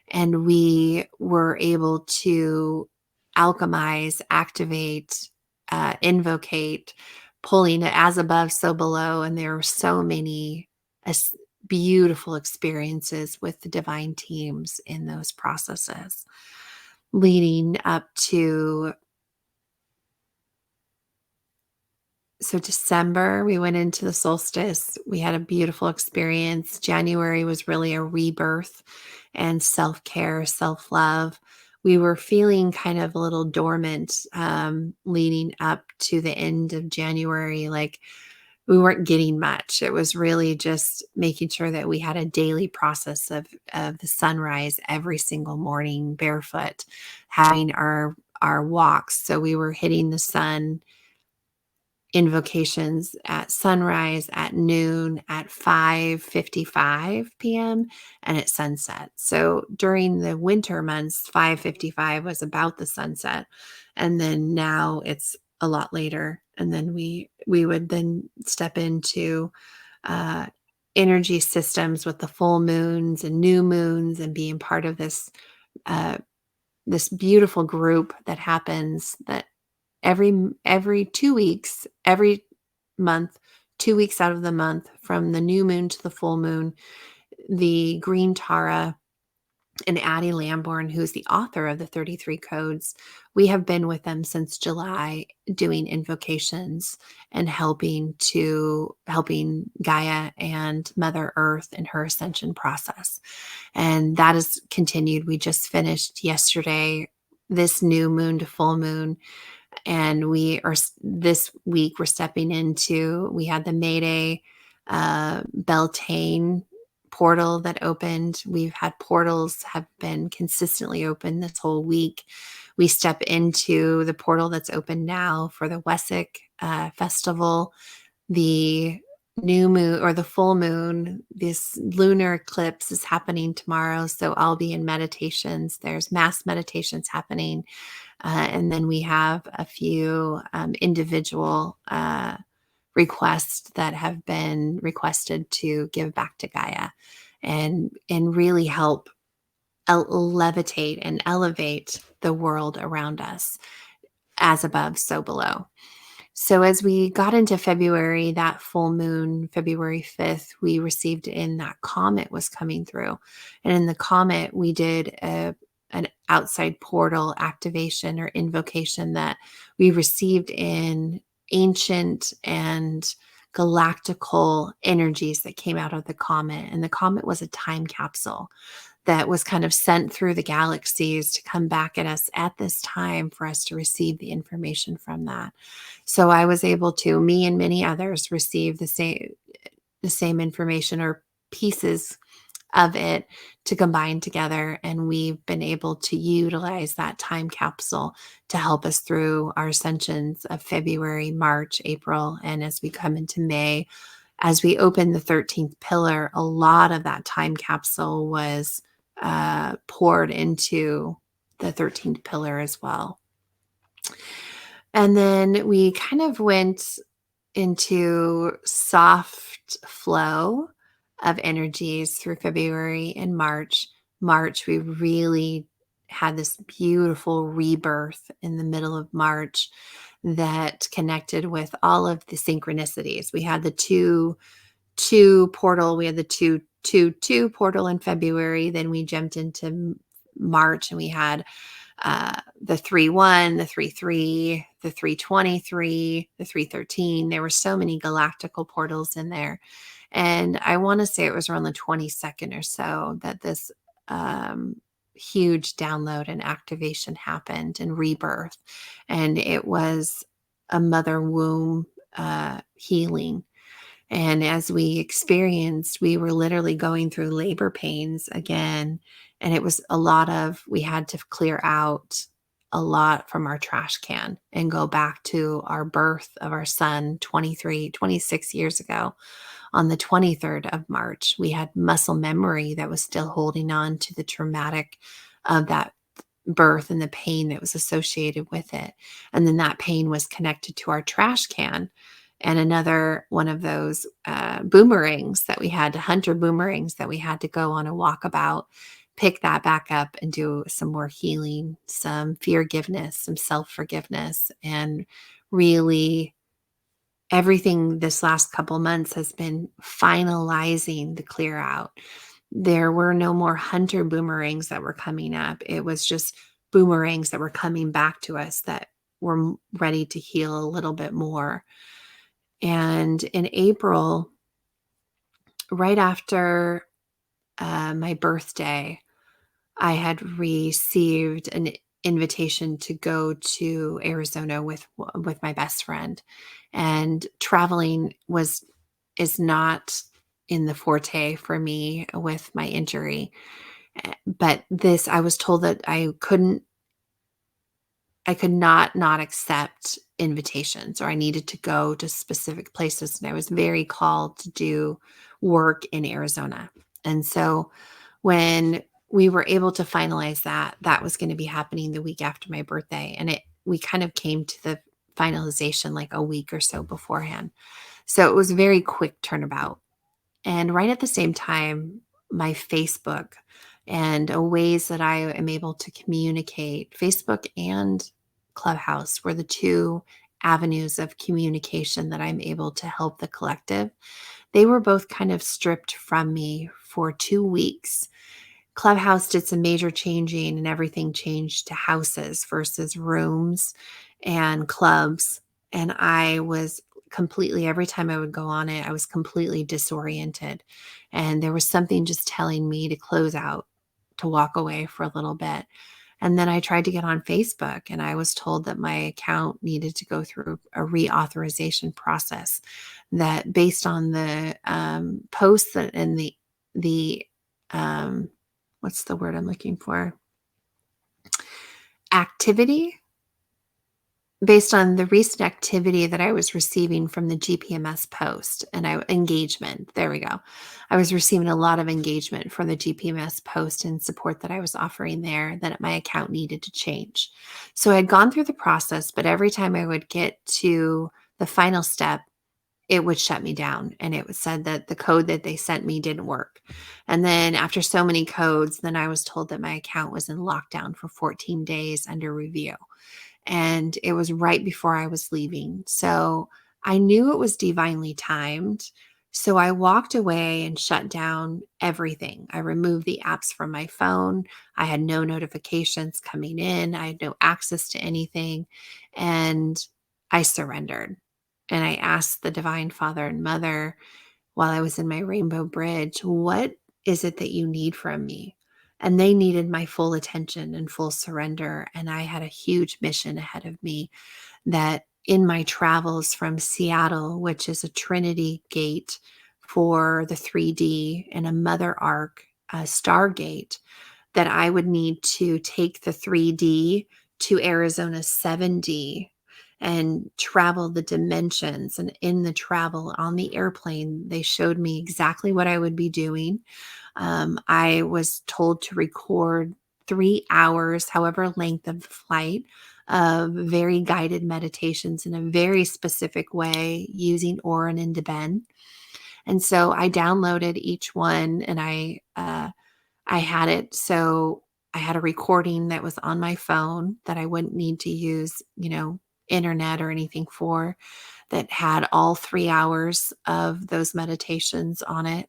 and we were able to alchemize, activate, invocate, pulling it as above, so below. And there were so many beautiful experiences with the divine teams in those processes, leading up to December. We went into the solstice. We had a beautiful experience. January was really a rebirth and self-care, self-love. We were feeling kind of a little dormant leading up to the end of January. Like we weren't getting much. It was really just making sure that we had a daily process of the sunrise every single morning, barefoot, having our walks. So we were hitting the sun invocations at sunrise, at noon, at 5:55 p.m., and at sunset. So during the winter months, 5:55 was about the sunset, and then now it's a lot later. And then we would then step into uh, energy systems with the full moons and new moons, and being part of uh, this beautiful group that happens that every 2 weeks, every month, 2 weeks out of the month, from the new moon to the full moon, the Green Tara and Addie Lamborn, who's the author of the 33 codes, we have been with them since July doing invocations and helping Gaia and Mother Earth in her ascension process. And that has continued. We just finished yesterday this new moon to full moon, and we are this week we're stepping into, we had the Mayday Beltane portal that opened. We've had portals have been consistently open this whole week. We step into the portal that's open now for the Wessick festival. The new moon, or the full moon, this lunar eclipse is happening tomorrow. So I'll be in meditations. There's mass meditations happening. And then we have a few individual requests that have been requested to give back to Gaia and really help levitate and elevate the world around us, as above, so below. So as we got into February, that full moon, February 5th, we received in that comet was coming through. And in the comet, we did an outside portal activation or invocation that we received in ancient and galactical energies that came out of the comet. And the comet was a time capsule that was kind of sent through the galaxies to come back at us at this time for us to receive the information from that. So I was able to, me and many others, receive the same information or pieces of it to combine together. And we've been able to utilize that time capsule to help us through our ascensions of February, March, April. And as we come into May, as we open the 13th pillar, a lot of that time capsule was poured into the 13th pillar as well. And then we kind of went into soft flow of energies through February and March. March, we really had this beautiful rebirth in the middle of March that connected with all of the synchronicities. We had the two portal. We had the two portal in February. Then we jumped into March, and we had the 3-1, the 3-3, the 3-23, the 3-13. There were so many galactical portals in there. And I want to say it was around the 22nd or so that this huge download and activation happened, and rebirth. And it was a mother womb healing. And as we experienced, we were literally going through labor pains again. And it was a lot of, we had to clear out a lot from our trash can and go back to our birth of our son 26 years ago. On the 23rd of March, we had muscle memory that was still holding on to the traumatic of that birth and the pain that was associated with it. And then that pain was connected to our trash can. And another one of those boomerangs that we had, hunter boomerangs that we had to go on a walkabout, pick that back up and do some more healing, some feargiveness, some self-forgiveness, and really everything this last couple months has been finalizing the clear out. There were no more hunter boomerangs that were coming up. It was just boomerangs that were coming back to us that were ready to heal a little bit more. And in April, right after my birthday, I had received an invitation to go to Arizona with my best friend, and traveling is not in the forte for me with my injury. But this, I was told that I could not accept invitations, or I needed to go to specific places, and I was very called to do work in Arizona. And so when we were able to finalize that, that was going to be happening the week after my birthday, and we kind of came to the finalization like a week or so beforehand. So it was a very quick turnabout. And right at the same time, my Facebook and ways that I am able to communicate, Facebook and Clubhouse were the two avenues of communication that I'm able to help the collective. They were both kind of stripped from me for 2 weeks. Clubhouse did some major changing, and everything changed to houses versus rooms and clubs. And I was completely, every time I would go on it, I was completely disoriented. And there was something just telling me to close out, to walk away for a little bit. And then I tried to get on Facebook, and I was told that my account needed to go through a reauthorization process, that based on the posts that in the um, what's the word I'm looking for? Activity, based on the recent activity that I was receiving from the GPMS post and engagement. There we go. I was receiving a lot of engagement from the GPMS post and support that I was offering there, that my account needed to change. So I had gone through the process, but every time I would get to the final step, it would shut me down, and it said that the code that they sent me didn't work. And then after so many codes, then I was told that my account was in lockdown for 14 days under review. And it was right before I was leaving. So I knew it was divinely timed. So I walked away and shut down everything. I removed the apps from my phone. I had no notifications coming in. I had no access to anything. And I surrendered. And I asked the Divine Father and Mother while I was in my rainbow bridge, what is it that you need from me? And they needed my full attention and full surrender. And I had a huge mission ahead of me, that in my travels from Seattle, which is a Trinity gate for the 3D and a mother arc, a stargate, that I would need to take the 3D to Arizona 7D and travel the dimensions. And in the travel on the airplane, they showed me exactly what I would be doing. I was told to record 3 hours, however length of the flight, of very guided meditations in a very specific way using Orin and Deben. And so I downloaded each one, and I had it. So I had a recording that was on my phone that I wouldn't need to use, internet or anything for, that had all 3 hours of those meditations on it.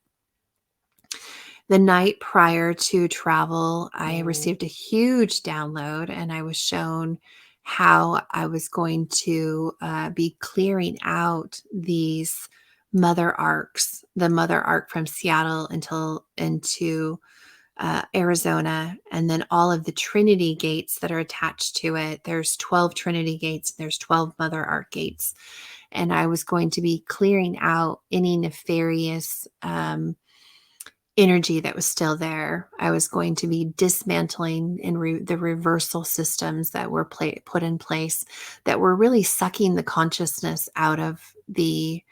The night prior to travel, I received a huge download, and I was shown how I was going to be clearing out these mother arcs, the mother arc from Seattle into Arizona, and then all of the Trinity gates that are attached to it. There's 12 Trinity gates, there's 12 Mother Arc gates. And I was going to be clearing out any nefarious energy that was still there. I was going to be dismantling the reversal systems that were put in place that were really sucking the consciousness out of the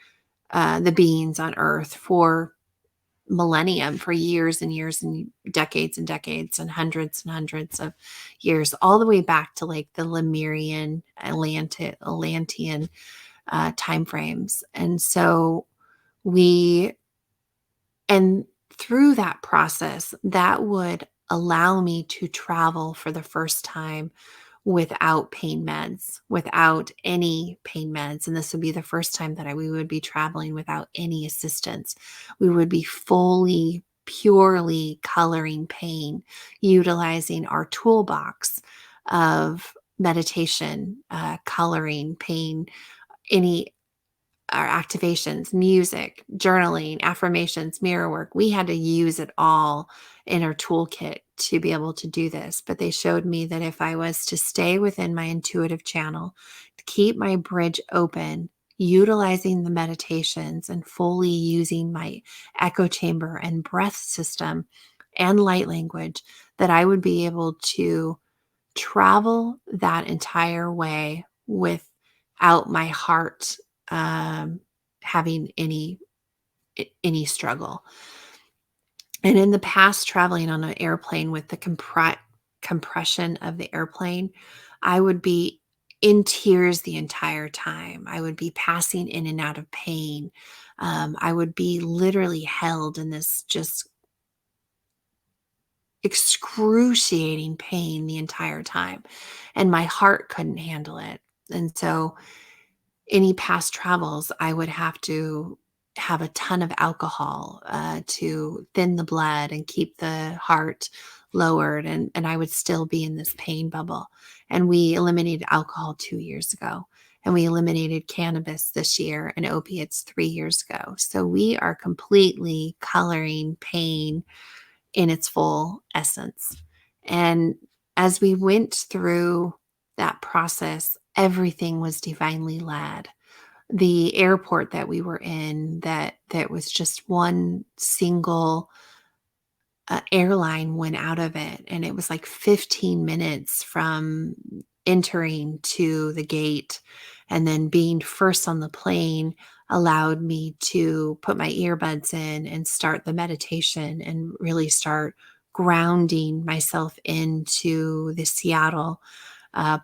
beings on Earth for millennium, for years and years and decades and hundreds of years, all the way back to like the Lemurian, Atlantean time frames. And so we, and through that process, that would allow me to travel for the first time without pain meds, without any pain meds. And this would be the first time that we would be traveling without any assistance. We would be fully, purely coloring pain, utilizing our toolbox of meditation, coloring pain, any our activations, music, journaling, affirmations, mirror work. We had to use it all in our toolkit to be able to do this. But they showed me that if I was to stay within my intuitive channel, to keep my bridge open, utilizing the meditations and fully using my echo chamber and breath system and light language, that I would be able to travel that entire way without my heart having any struggle. And in the past, traveling on an airplane with the compression of the airplane, I would be in tears the entire time. I would be passing in and out of pain. I would be literally held in this just excruciating pain the entire time, and my heart couldn't handle it. And so any past travels, I would have to have a ton of alcohol to thin the blood and keep the heart lowered. And I would still be in this pain bubble. And we eliminated alcohol 2 years ago. And we eliminated cannabis this year and opiates 3 years ago. So we are completely coloring pain in its full essence. And as we went through that process, everything was divinely led. The airport that we were in, that was just one single airline went out of it, and it was like 15 minutes from entering to the gate, and then being first on the plane allowed me to put my earbuds in and start the meditation and really start grounding myself into the Seattle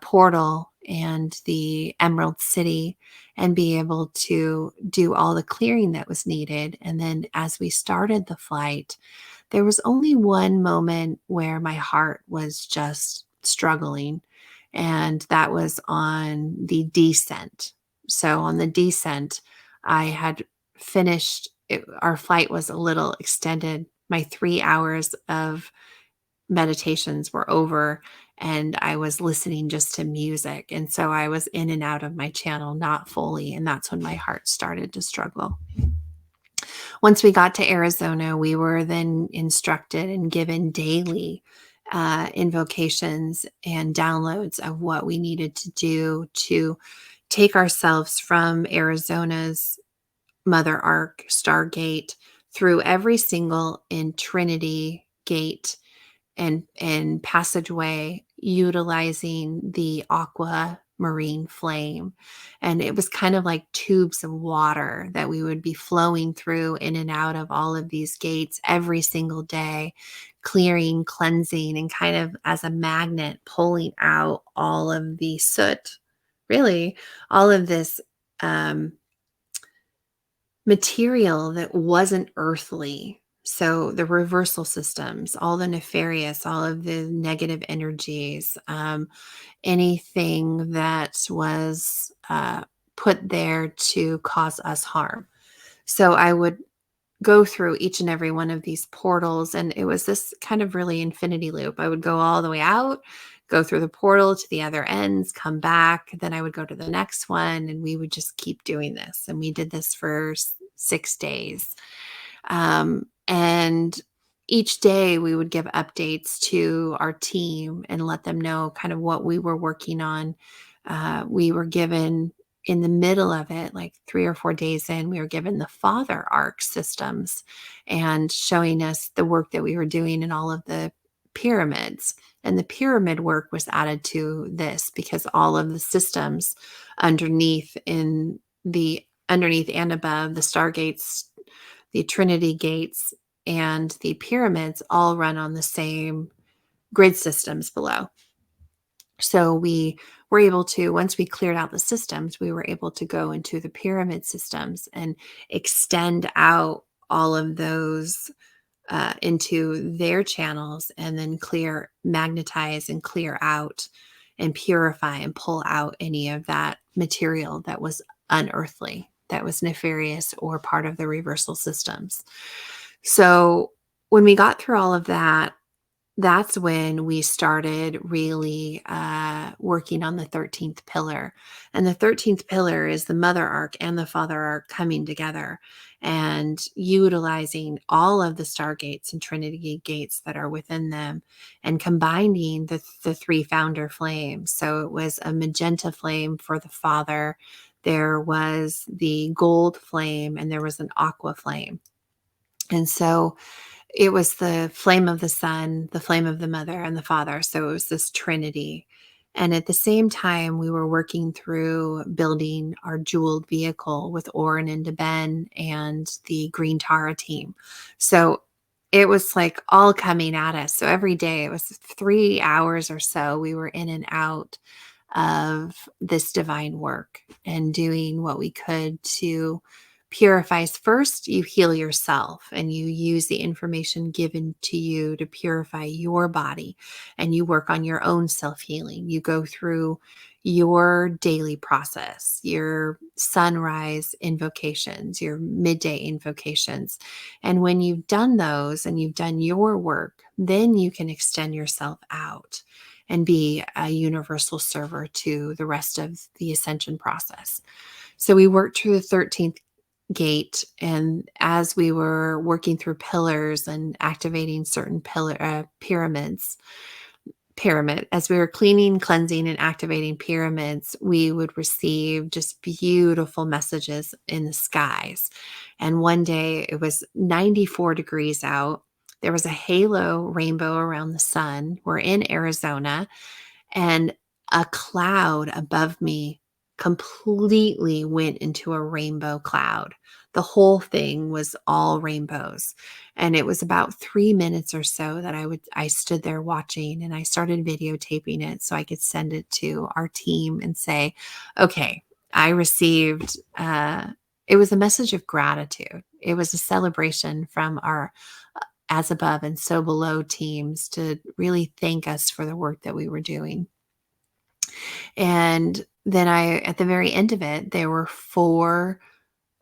portal and the Emerald City, and be able to do all the clearing that was needed. And then as we started the flight, there was only one moment where my heart was just struggling, and that was on the descent. So on the descent, I had finished it, our flight was a little extended. My 3 hours of meditations were over, and I was listening just to music. And so I was in and out of my channel, not fully. And that's when my heart started to struggle. Once we got to Arizona, we were then instructed and given daily invocations and downloads of what we needed to do to take ourselves from Arizona's Mother Arc Stargate through every single in Trinity gate and passageway, utilizing the aquamarine flame. And it was kind of like tubes of water that we would be flowing through in and out of all of these gates every single day, clearing, cleansing, and kind of as a magnet pulling out all of the soot, really all of this material that wasn't earthly. So the reversal systems, all the nefarious, all of the negative energies, anything that was put there to cause us harm. So I would go through each and every one of these portals, and it was this kind of really infinity loop. I would go all the way out, go through the portal to the other ends, come back, then I would go to the next one, and we would just keep doing this. And we did this for 6 days. And each day we would give updates to our team and let them know kind of what we were working on. We were given in the middle of it, like 3 or 4 days in, we were given the father arc systems and showing us the work that we were doing in all of the pyramids. And the pyramid work was added to this because all of the systems underneath underneath and above the stargates, the Trinity gates, and the pyramids all run on the same grid systems below. So we were able to, once we cleared out the systems, we were able to go into the pyramid systems and extend out all of those into their channels, and then magnetize and clear out and purify and pull out any of that material that was unearthly, that was nefarious or part of the reversal systems. So when we got through all of that, that's when we started really working on the 13th pillar. And the 13th pillar is the mother arc and the father arc coming together and utilizing all of the stargates and Trinity gates that are within them and combining the three founder flames. So it was a magenta flame for the father, there was the gold flame, and there was an aqua flame. And so it was the flame of the son, the flame of the mother, and the father. So it was this trinity. And at the same time, we were working through building our jeweled vehicle with Oren and DeBen and the Green Tara team. So it was like all coming at us. So every day, it was 3 hours or so, we were in and out of this divine work and doing what we could to purify. First, you heal yourself and you use the information given to you to purify your body, and you work on your own self-healing. You go through your daily process, your sunrise invocations, your midday invocations. And when you've done those and you've done your work, then you can extend yourself out and be a universal server to the rest of the ascension process. So we worked through the 13th gate, and as we were working through pillars and activating certain as we were cleaning, cleansing, and activating pyramids, we would receive just beautiful messages in the skies. And one day it was 94 degrees out. There was a halo rainbow around the sun. We're in Arizona, and a cloud above me completely went into a rainbow cloud. The whole thing was all rainbows. And it was about 3 minutes or so that I stood there watching, and I started videotaping it so I could send it to our team and say, okay, I received it was a message of gratitude. It was a celebration from our as above and so below teams to really thank us for the work that we were doing. And then at the very end of it, there were four,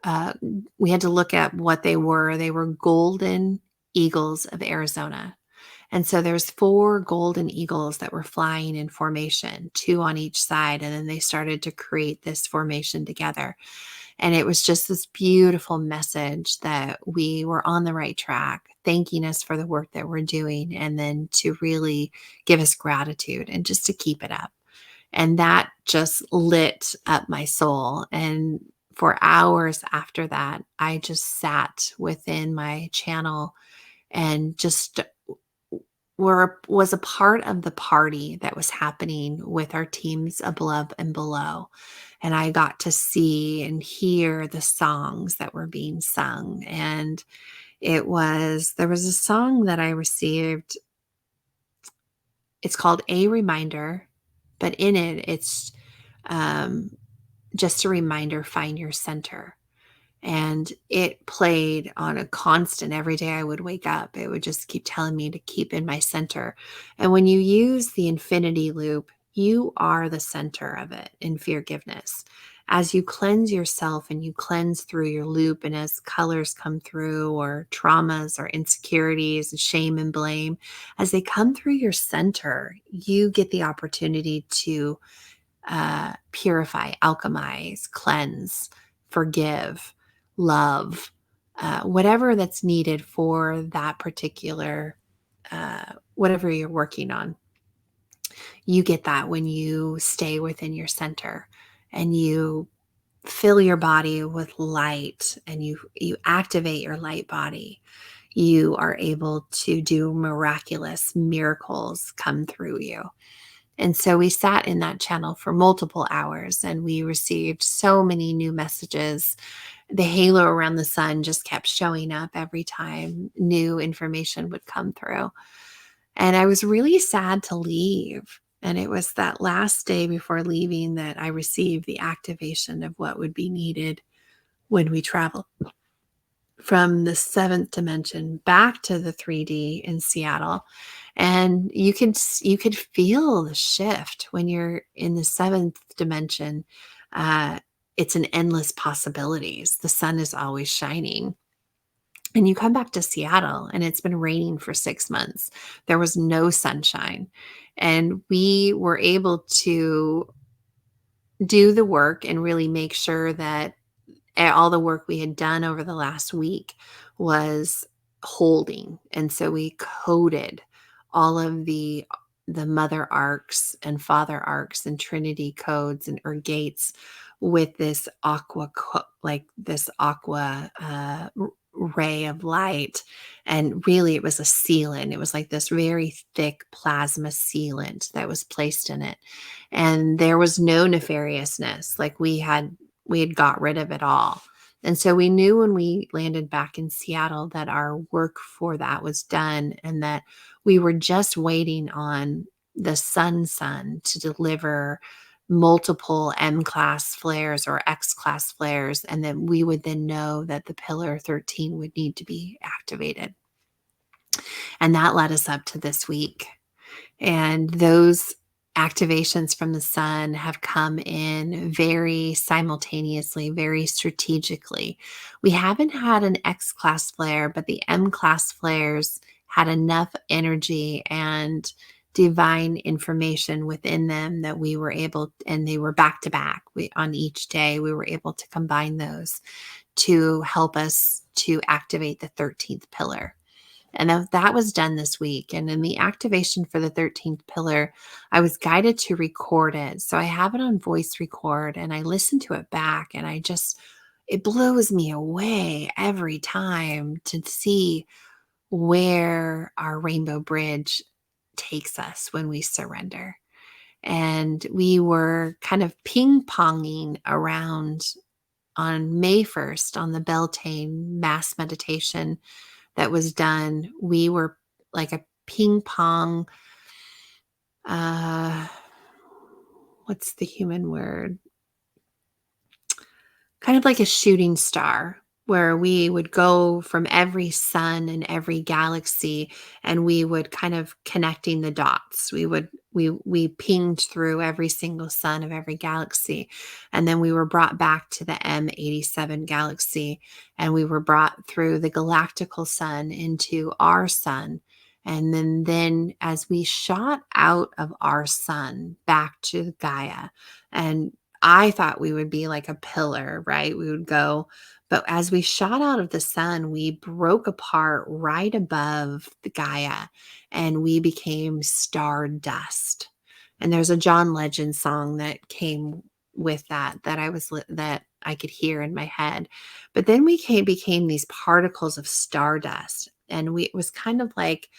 uh, we had to look at what they were. They were golden eagles of Arizona. And so there's four golden eagles that were flying in formation, two on each side. And then they started to create this formation together. And it was just this beautiful message that we were on the right track, thanking us for the work that we're doing, and then to really give us gratitude and just to keep it up. And that just lit up my soul. And for hours after that, I just sat within my channel and just was a part of the party that was happening with our teams above and below. And I got to see and hear the songs that were being sung. And there was a song that I received. It's called A Reminder, but in it, it's um, just a reminder, find your center. And it played on a constant every day I would wake up. It would just keep telling me to keep in my center. And when you use the infinity loop, you are the center of it in Feargiveness. As you cleanse yourself and you cleanse through your loop, and as colors come through, or traumas or insecurities and shame and blame, as they come through your center, you get the opportunity to purify, alchemize, cleanse, forgive, love, whatever that's needed for that particular, whatever you're working on. You get that when you stay within your center and you fill your body with light and you activate your light body. You are able to do miraculous miracles come through you. And so we sat in that channel for multiple hours and we received so many new messages. The halo around the sun just kept showing up every time new information would come through. And I was really sad to leave. And it was that last day before leaving that I received the activation of what would be needed when we travel from the seventh dimension back to the 3D in Seattle. And you could feel the shift when you're in the seventh dimension. Uh, it's an endless possibilities. The sun is always shining. And you come back to Seattle and it's been raining for 6 months. There was no sunshine. And we were able to do the work and really make sure that all the work we had done over the last week was holding. And so we coded all of the mother arcs and father arcs and trinity codes and or gates with this aqua ray of light. And really it was a sealant. It was like this very thick plasma sealant that was placed in it. And there was no nefariousness. Like we had got rid of it all. And so we knew when we landed back in Seattle that our work for that was done and that we were just waiting on the sun to deliver multiple M class flares or X class flares. And then we would then know that the pillar 13 would need to be activated. And that led us up to this week. And those activations from the sun have come in very simultaneously, very strategically. We haven't had an X class flare, but the M class flares had enough energy and divine information within them that we were able, and they were back to back. On each day, we were able to combine those to help us to activate the 13th pillar. And that was done this week. And in the activation for the 13th pillar, I was guided to record it. So I have it on voice record and I listen to it back and it blows me away every time to see where our rainbow bridge takes us when we surrender. And we were kind of ping-ponging around on May 1st on the Beltane mass meditation that was done. We were like a ping pong, what's the human word? Kind of like a shooting star where we would go from every sun and every galaxy and we would kind of connecting the dots. We pinged through every single sun of every galaxy. And then we were brought back to the M87 galaxy and we were brought through the galactical sun into our sun. And then as we shot out of our sun back to Gaia, and I thought we would be like a pillar, right? We would go, but as we shot out of the sun, we broke apart right above the Gaia and we became star dust. And there's a John Legend song that came with that I could hear in my head. But then became these particles of stardust. And it was kind of like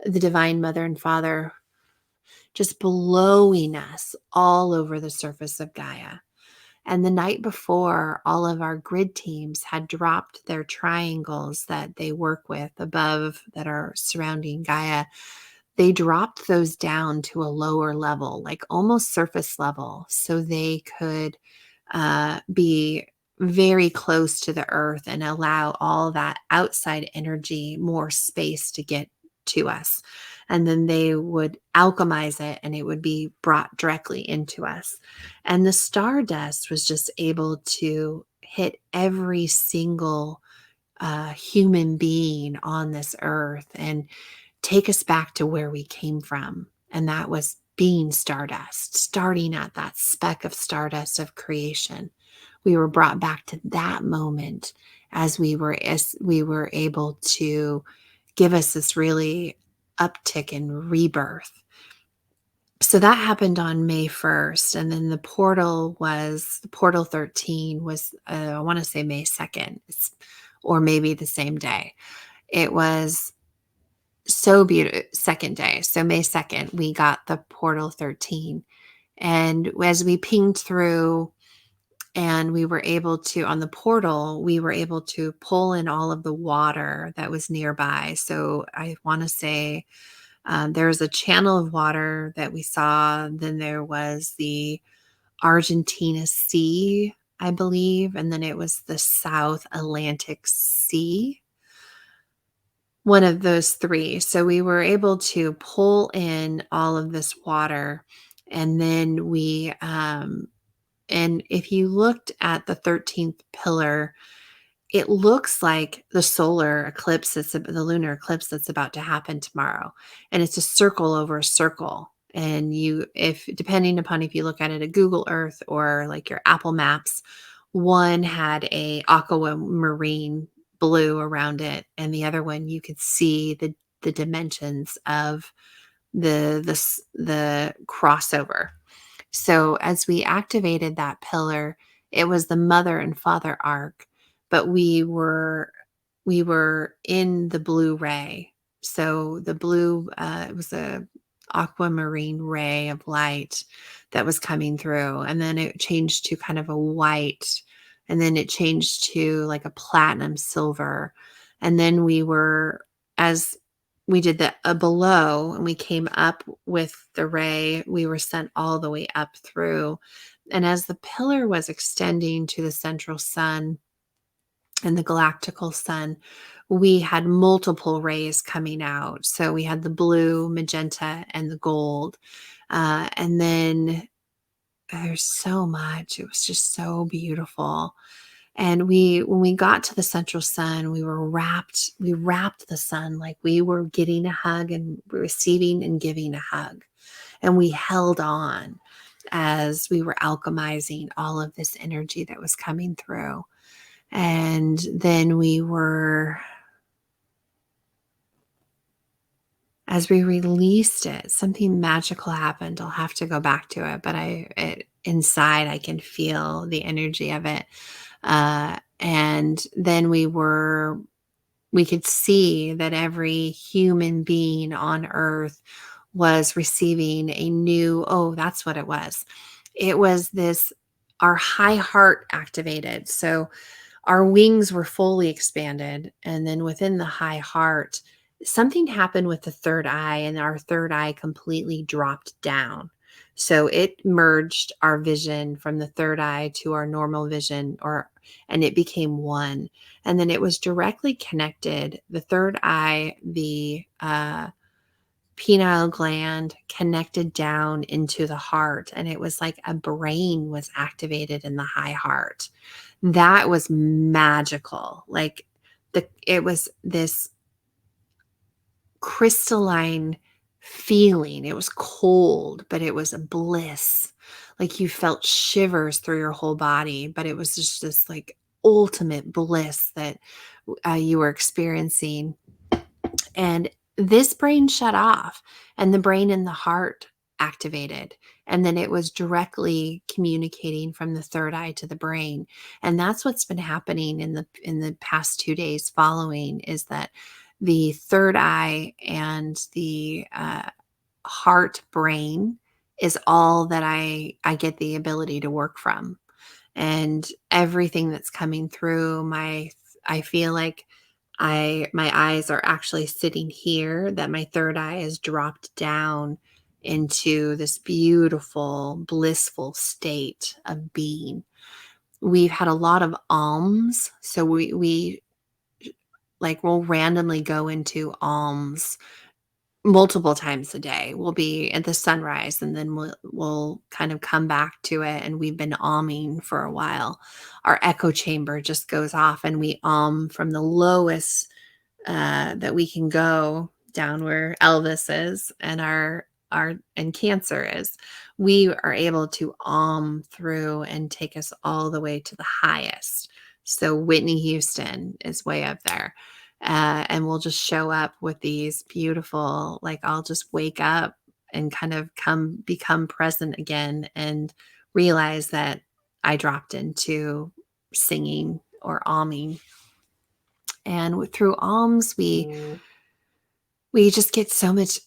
the Divine Mother and Father just blowing us all over the surface of Gaia. And the night before, all of our grid teams had dropped their triangles that they work with above that are surrounding Gaia. They dropped those down to a lower level, like almost surface level, so they could be very close to the earth and allow all that outside energy more space to get to us. And then they would alchemize it and it would be brought directly into us. And the stardust was just able to hit every single human being on this earth and take us back to where we came from. And that was being stardust, starting at that speck of stardust of creation we were brought back to that moment as we were able to give us this really uptick in rebirth. So that happened on May 1st. And then the portal 13 was, I want to say May 2nd, or maybe the same day. It was so beautiful. Second day. So May 2nd, we got the portal 13. And as we pinged through and we were able to, on the portal, we were able to pull in all of the water that was nearby. So I want to say there was a channel of water that we saw. Then there was the Argentina Sea, I believe. And then it was the South Atlantic Sea, one of those three. So we were able to pull in all of this water. And then and if you looked at the 13th pillar, it looks like the solar eclipse, the lunar eclipse that's about to happen tomorrow. And it's a circle over a circle. And if depending upon if you look at it at Google Earth or like your Apple Maps, one had a aquamarine blue around it, and the other one you could see the dimensions of the crossover. So as we activated that pillar, it was the mother and father arc, but we were in the blue ray. So the blue, it was a aquamarine ray of light that was coming through, and then it changed to kind of a white, and then it changed to like a platinum silver, and then as we did the below and we came up with the ray, we were sent all the way up through. And as the pillar was extending to the central sun and the galactical sun, we had multiple rays coming out. So we had the blue, magenta, and the gold. And then there's so much. It was just so beautiful. And when we got to the central sun, we wrapped the sun like we were getting a hug and receiving and giving a hug. And we held on as we were alchemizing all of this energy that was coming through. And then as we released it, something magical happened. I'll have to go back to it, but inside I can feel the energy of it. And then we could see that every human being on earth was receiving that's what it was. It was our high heart activated. So our wings were fully expanded. And then within the high heart, something happened with the third eye, and our third eye completely dropped down. So it merged our vision from the third eye to our normal vision, and it became one. And then it was directly connected. The third eye, the pineal gland connected down into the heart. And it was like a brain was activated in the high heart. That was magical. Like it was this crystalline feeling. It was cold, but it was a bliss. Like you felt shivers through your whole body, but it was just this like ultimate bliss that you were experiencing. And this brain shut off, and the brain and the heart activated. And then it was directly communicating from the third eye to the brain. And that's what's been happening in the past 2 days following, is that the third eye and the heart brain is all that I get the ability to work from. And everything that's coming through I feel like my eyes are actually sitting here, that my third eye is dropped down into this beautiful, blissful state of being. We've had a lot of alms. So we like we'll randomly go into alms multiple times a day. We'll be at the sunrise, and then we'll kind of come back to it, and we've been alming for a while. Our echo chamber just goes off, and we from the lowest that we can go down where Elvis is, and our and cancer is, we are able to through and take us all the way to the highest. So Whitney Houston is way up there. And we'll just show up with these beautiful, like, I'll just wake up and kind of become present again and realize that I dropped into singing or alming. And through alms, we just get so much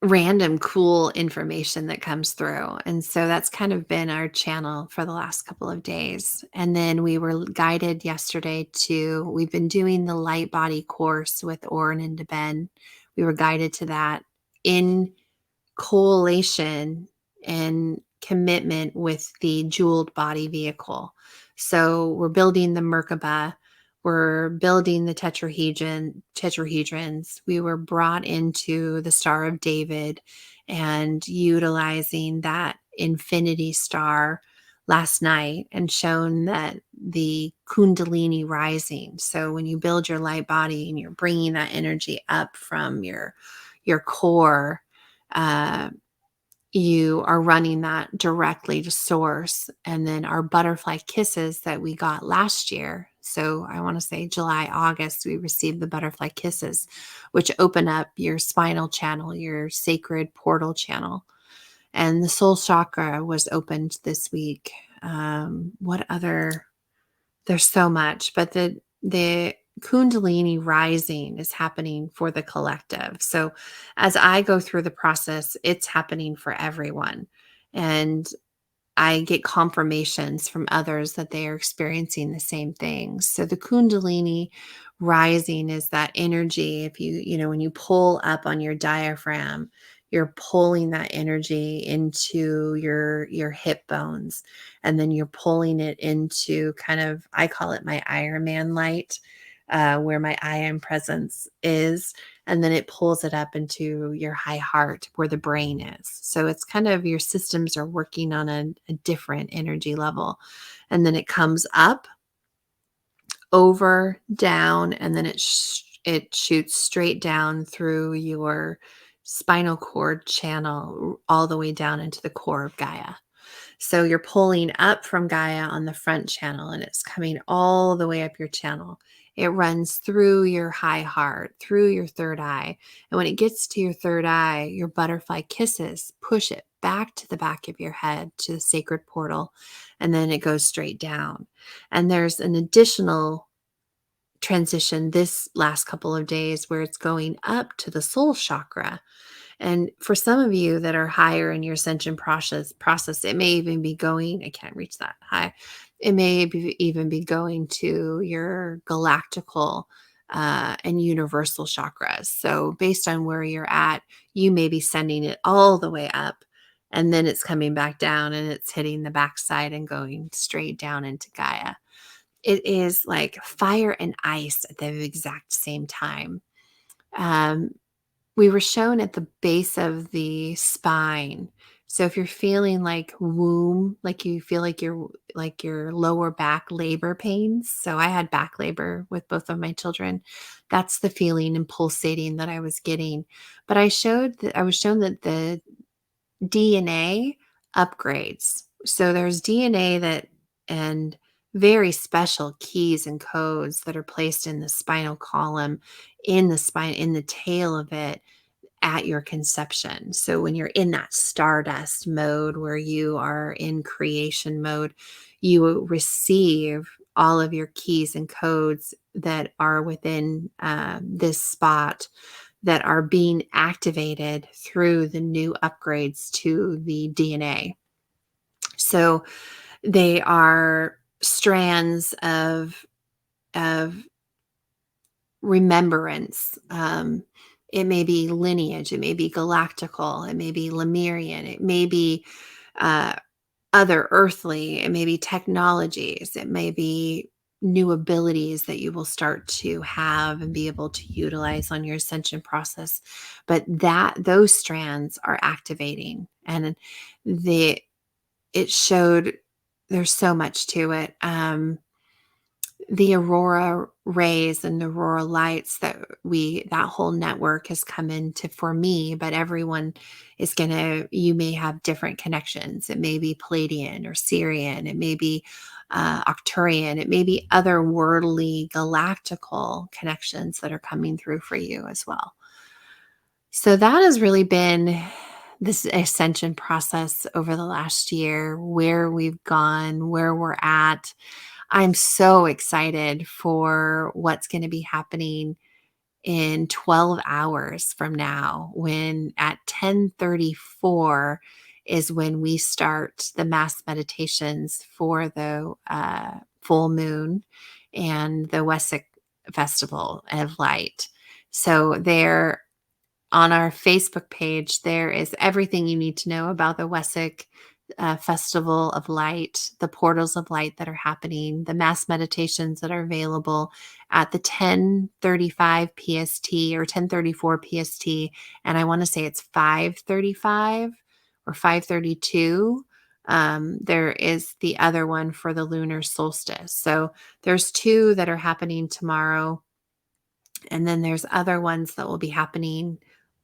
random cool information that comes through. And so that's kind of been our channel for the last couple of days. And then we were guided yesterday we've been doing the light body course with Oren and DeBen. We were guided to that in correlation and commitment with the jeweled body vehicle. So we're building the Merkaba, we're building the tetrahedrons. We were brought into the Star of David and utilizing that infinity star last night and shown that the Kundalini rising. So when you build your light body and you're bringing that energy up from your core, uh, you are running that directly to source. And then our butterfly kisses that we got last year. So I want to say July, August, we received the butterfly kisses, which open up your spinal channel, your sacred portal channel. And the soul chakra was opened this week. What other? There's so much, but the Kundalini rising is happening for the collective. So as I go through the process, it's happening for everyone. And I get confirmations from others that they are experiencing the same things. So the Kundalini rising is that energy. If when you pull up on your diaphragm, you're pulling that energy into your hip bones, and then you're pulling it into kind of, I call it my Iron Man light, where my I am presence is. And then it pulls it up into your high heart where the brain is. So it's kind of, your systems are working on a different energy level. And then it comes up, over, down, and then it shoots straight down through your spinal cord channel all the way down into the core of Gaia. So you're pulling up from Gaia on the front channel and it's coming all the way up your channel. It runs through your high heart, through your third eye. And when it gets to your third eye, your butterfly kisses push it back to the back of your head to the sacred portal. And then it goes straight down. And there's an additional transition this last couple of days where it's going up to the soul chakra. And for some of you that are higher in your ascension process, it may even be going, I can't reach that high. It may even be going to your galactical and universal chakras. So based on where you're at, you may be sending it all the way up, and then it's coming back down and it's hitting the backside and going straight down into Gaia. It is like fire and ice at the exact same time. We were shown at the base of the spine. So if you're feeling like womb, like you feel like your lower back labor pains. So I had back labor with both of my children. That's the feeling and pulsating that I was getting. But I was shown that the DNA upgrades. So there's DNA and very special keys and codes that are placed in the spinal column, in the spine, in the tail of it, at your conception. So when you're in that stardust mode where you are in creation mode, you receive all of your keys and codes that are within this spot that are being activated through the new upgrades to the DNA. So they are strands of remembrance. It may be lineage, it may be galactical, it may be Lemurian, it may be uh, other earthly, it may be technologies, it may be new abilities that you will start to have and be able to utilize on your ascension process. But those strands are activating, and it showed there's so much to it. the aurora rays and the aurora lights that whole network has come into for me, but everyone is you may have different connections. It may be Palladian or Syrian. It may be Arcturian. It may be otherworldly galactical connections that are coming through for you as well. So that has really been this ascension process over the last year, where we've gone, where we're at. I'm so excited for what's going to be happening in 12 hours from now, when at 10:34 is when we start the mass meditations for the full moon and the Wessex Festival of Light. So there, on our Facebook page, there is everything you need to know about the Wessex Festival of Light, the portals of light that are happening, the mass meditations that are available at the 10:35 PST or 10:34 PST, and I want to say it's 5:35 or 5:32. There is the other one for the lunar solstice. So there's two that are happening tomorrow, and then there's other ones that will be happening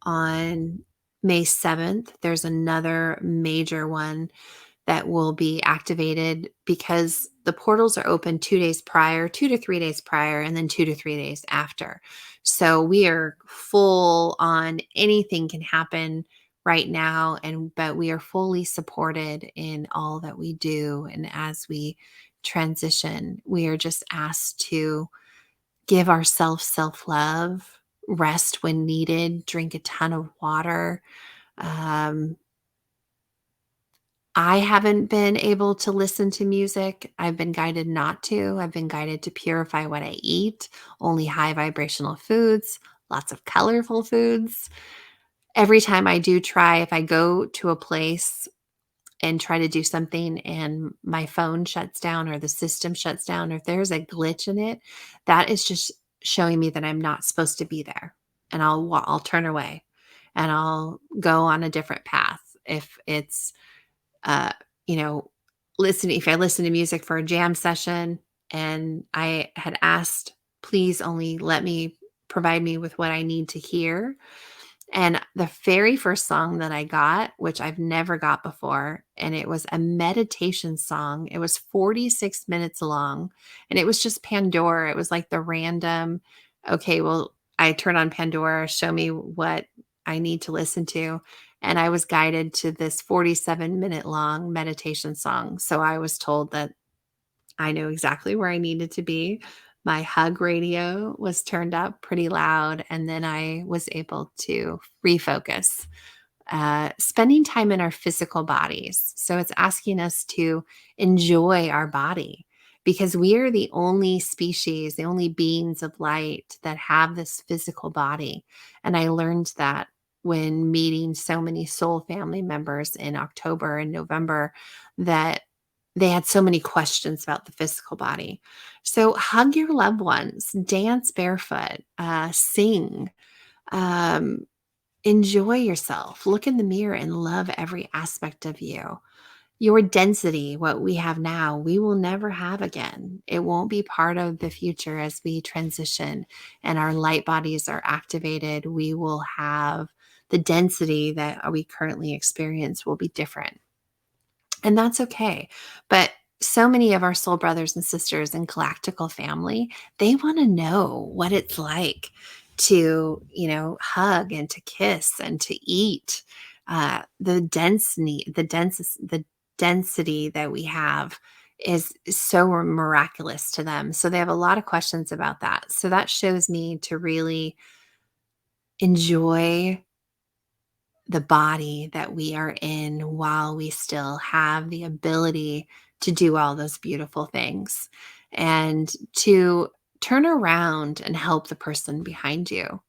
on May 7th. There's another major one that will be activated because the portals are open 2 days prior, 2 to 3 days prior, and then 2 to 3 days after. So we are full on, anything can happen right now, but we are fully supported in all that we do. And as we transition, we are just asked to give ourselves self-love, rest when needed, drink a ton of water. Um, I haven't been able to listen to music. I've been guided not to. I've been guided to purify what I eat, only high vibrational foods, lots of colorful foods. Every time I do try, if I go to a place and try to do something and my phone shuts down or the system shuts down, or if there's a glitch in it, that is just showing me that I'm not supposed to be there. And I'll turn away and I'll go on a different path. If it's uh, you know, if I listen to music for a jam session and I had asked, please only provide me with what I need to hear, and the very first song that I got, which I've never got before, and it was a meditation song. It was 46 minutes long, and it was just Pandora. It was like the random, okay, well, I turn on Pandora, show me what I need to listen to. And I was guided to this 47-minute long meditation song. So I was told that I knew exactly where I needed to be. My hug radio was turned up pretty loud, and then I was able to refocus. Spending time in our physical bodies. So it's asking us to enjoy our body, because we are the only species, the only beings of light that have this physical body. And I learned that when meeting so many soul family members in October and November, that they had so many questions about the physical body. So hug your loved ones, dance barefoot, sing, um, enjoy yourself, look in the mirror and love every aspect of you. Your density, what we have now, we will never have again. It won't be part of the future as we transition and our light bodies are activated. We will have the density that we currently experience will be different. And that's okay. But so many of our soul brothers and sisters in galactical family, they want to know what it's like to, hug and to kiss and to eat. The density that we have is so miraculous to them. So they have a lot of questions about that. So that shows me to really enjoy the body that we are in while we still have the ability to do all those beautiful things, and to turn around and help the person behind you.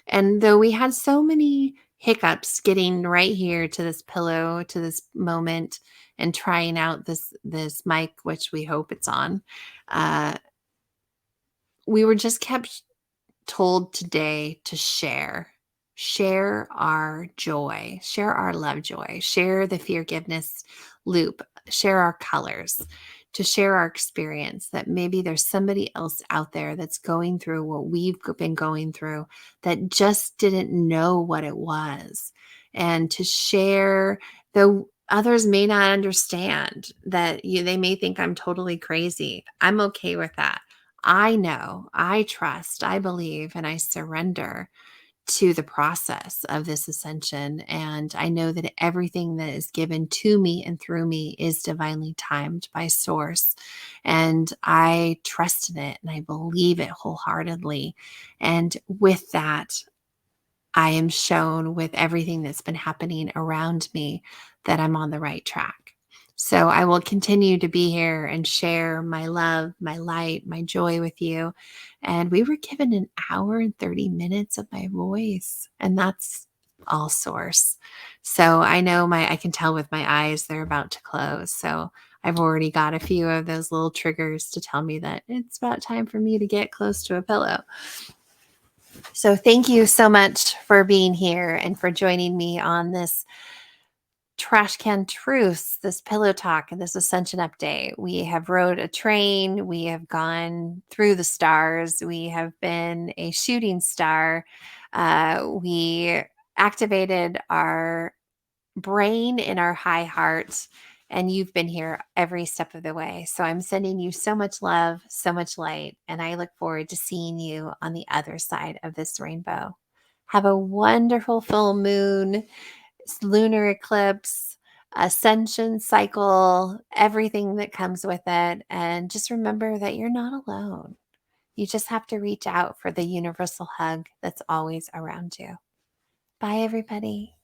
And though we had so many hiccups getting right here to this pillow, to this moment, and trying out this mic, which we hope it's on, uh, we were just kept told today to share our joy, share our love joy, share the forgiveness loop, share our colors, to share our experience, that maybe there's somebody else out there that's going through what we've been going through that just didn't know what it was. And to share, though others may not understand that they may think I'm totally crazy. I'm okay with that. I know, I trust, I believe, and I surrender to the process of this ascension. And I know that everything that is given to me and through me is divinely timed by source. And I trust in it and I believe it wholeheartedly. And with that, I am shown with everything that's been happening around me that I'm on the right track. So I will continue to be here and share my love, my light, my joy with you. And we were given an hour and 30 minutes of my voice, and that's all source. So I know I can tell with my eyes they're about to close. So I've already got a few of those little triggers to tell me that it's about time for me to get close to a pillow. So thank you so much for being here and for joining me on this Trash Can Truths, this pillow talk, and this ascension update. We have rode a train. We have gone through the stars. We have been a shooting star. We activated our brain in our high heart, and you've been here every step of the way. So I'm sending you so much love, so much light, and I look forward to seeing you on the other side of this rainbow. Have a wonderful full moon, lunar eclipse, ascension cycle, everything that comes with it. And just remember that you're not alone. You just have to reach out for the universal hug that's always around you. Bye, everybody.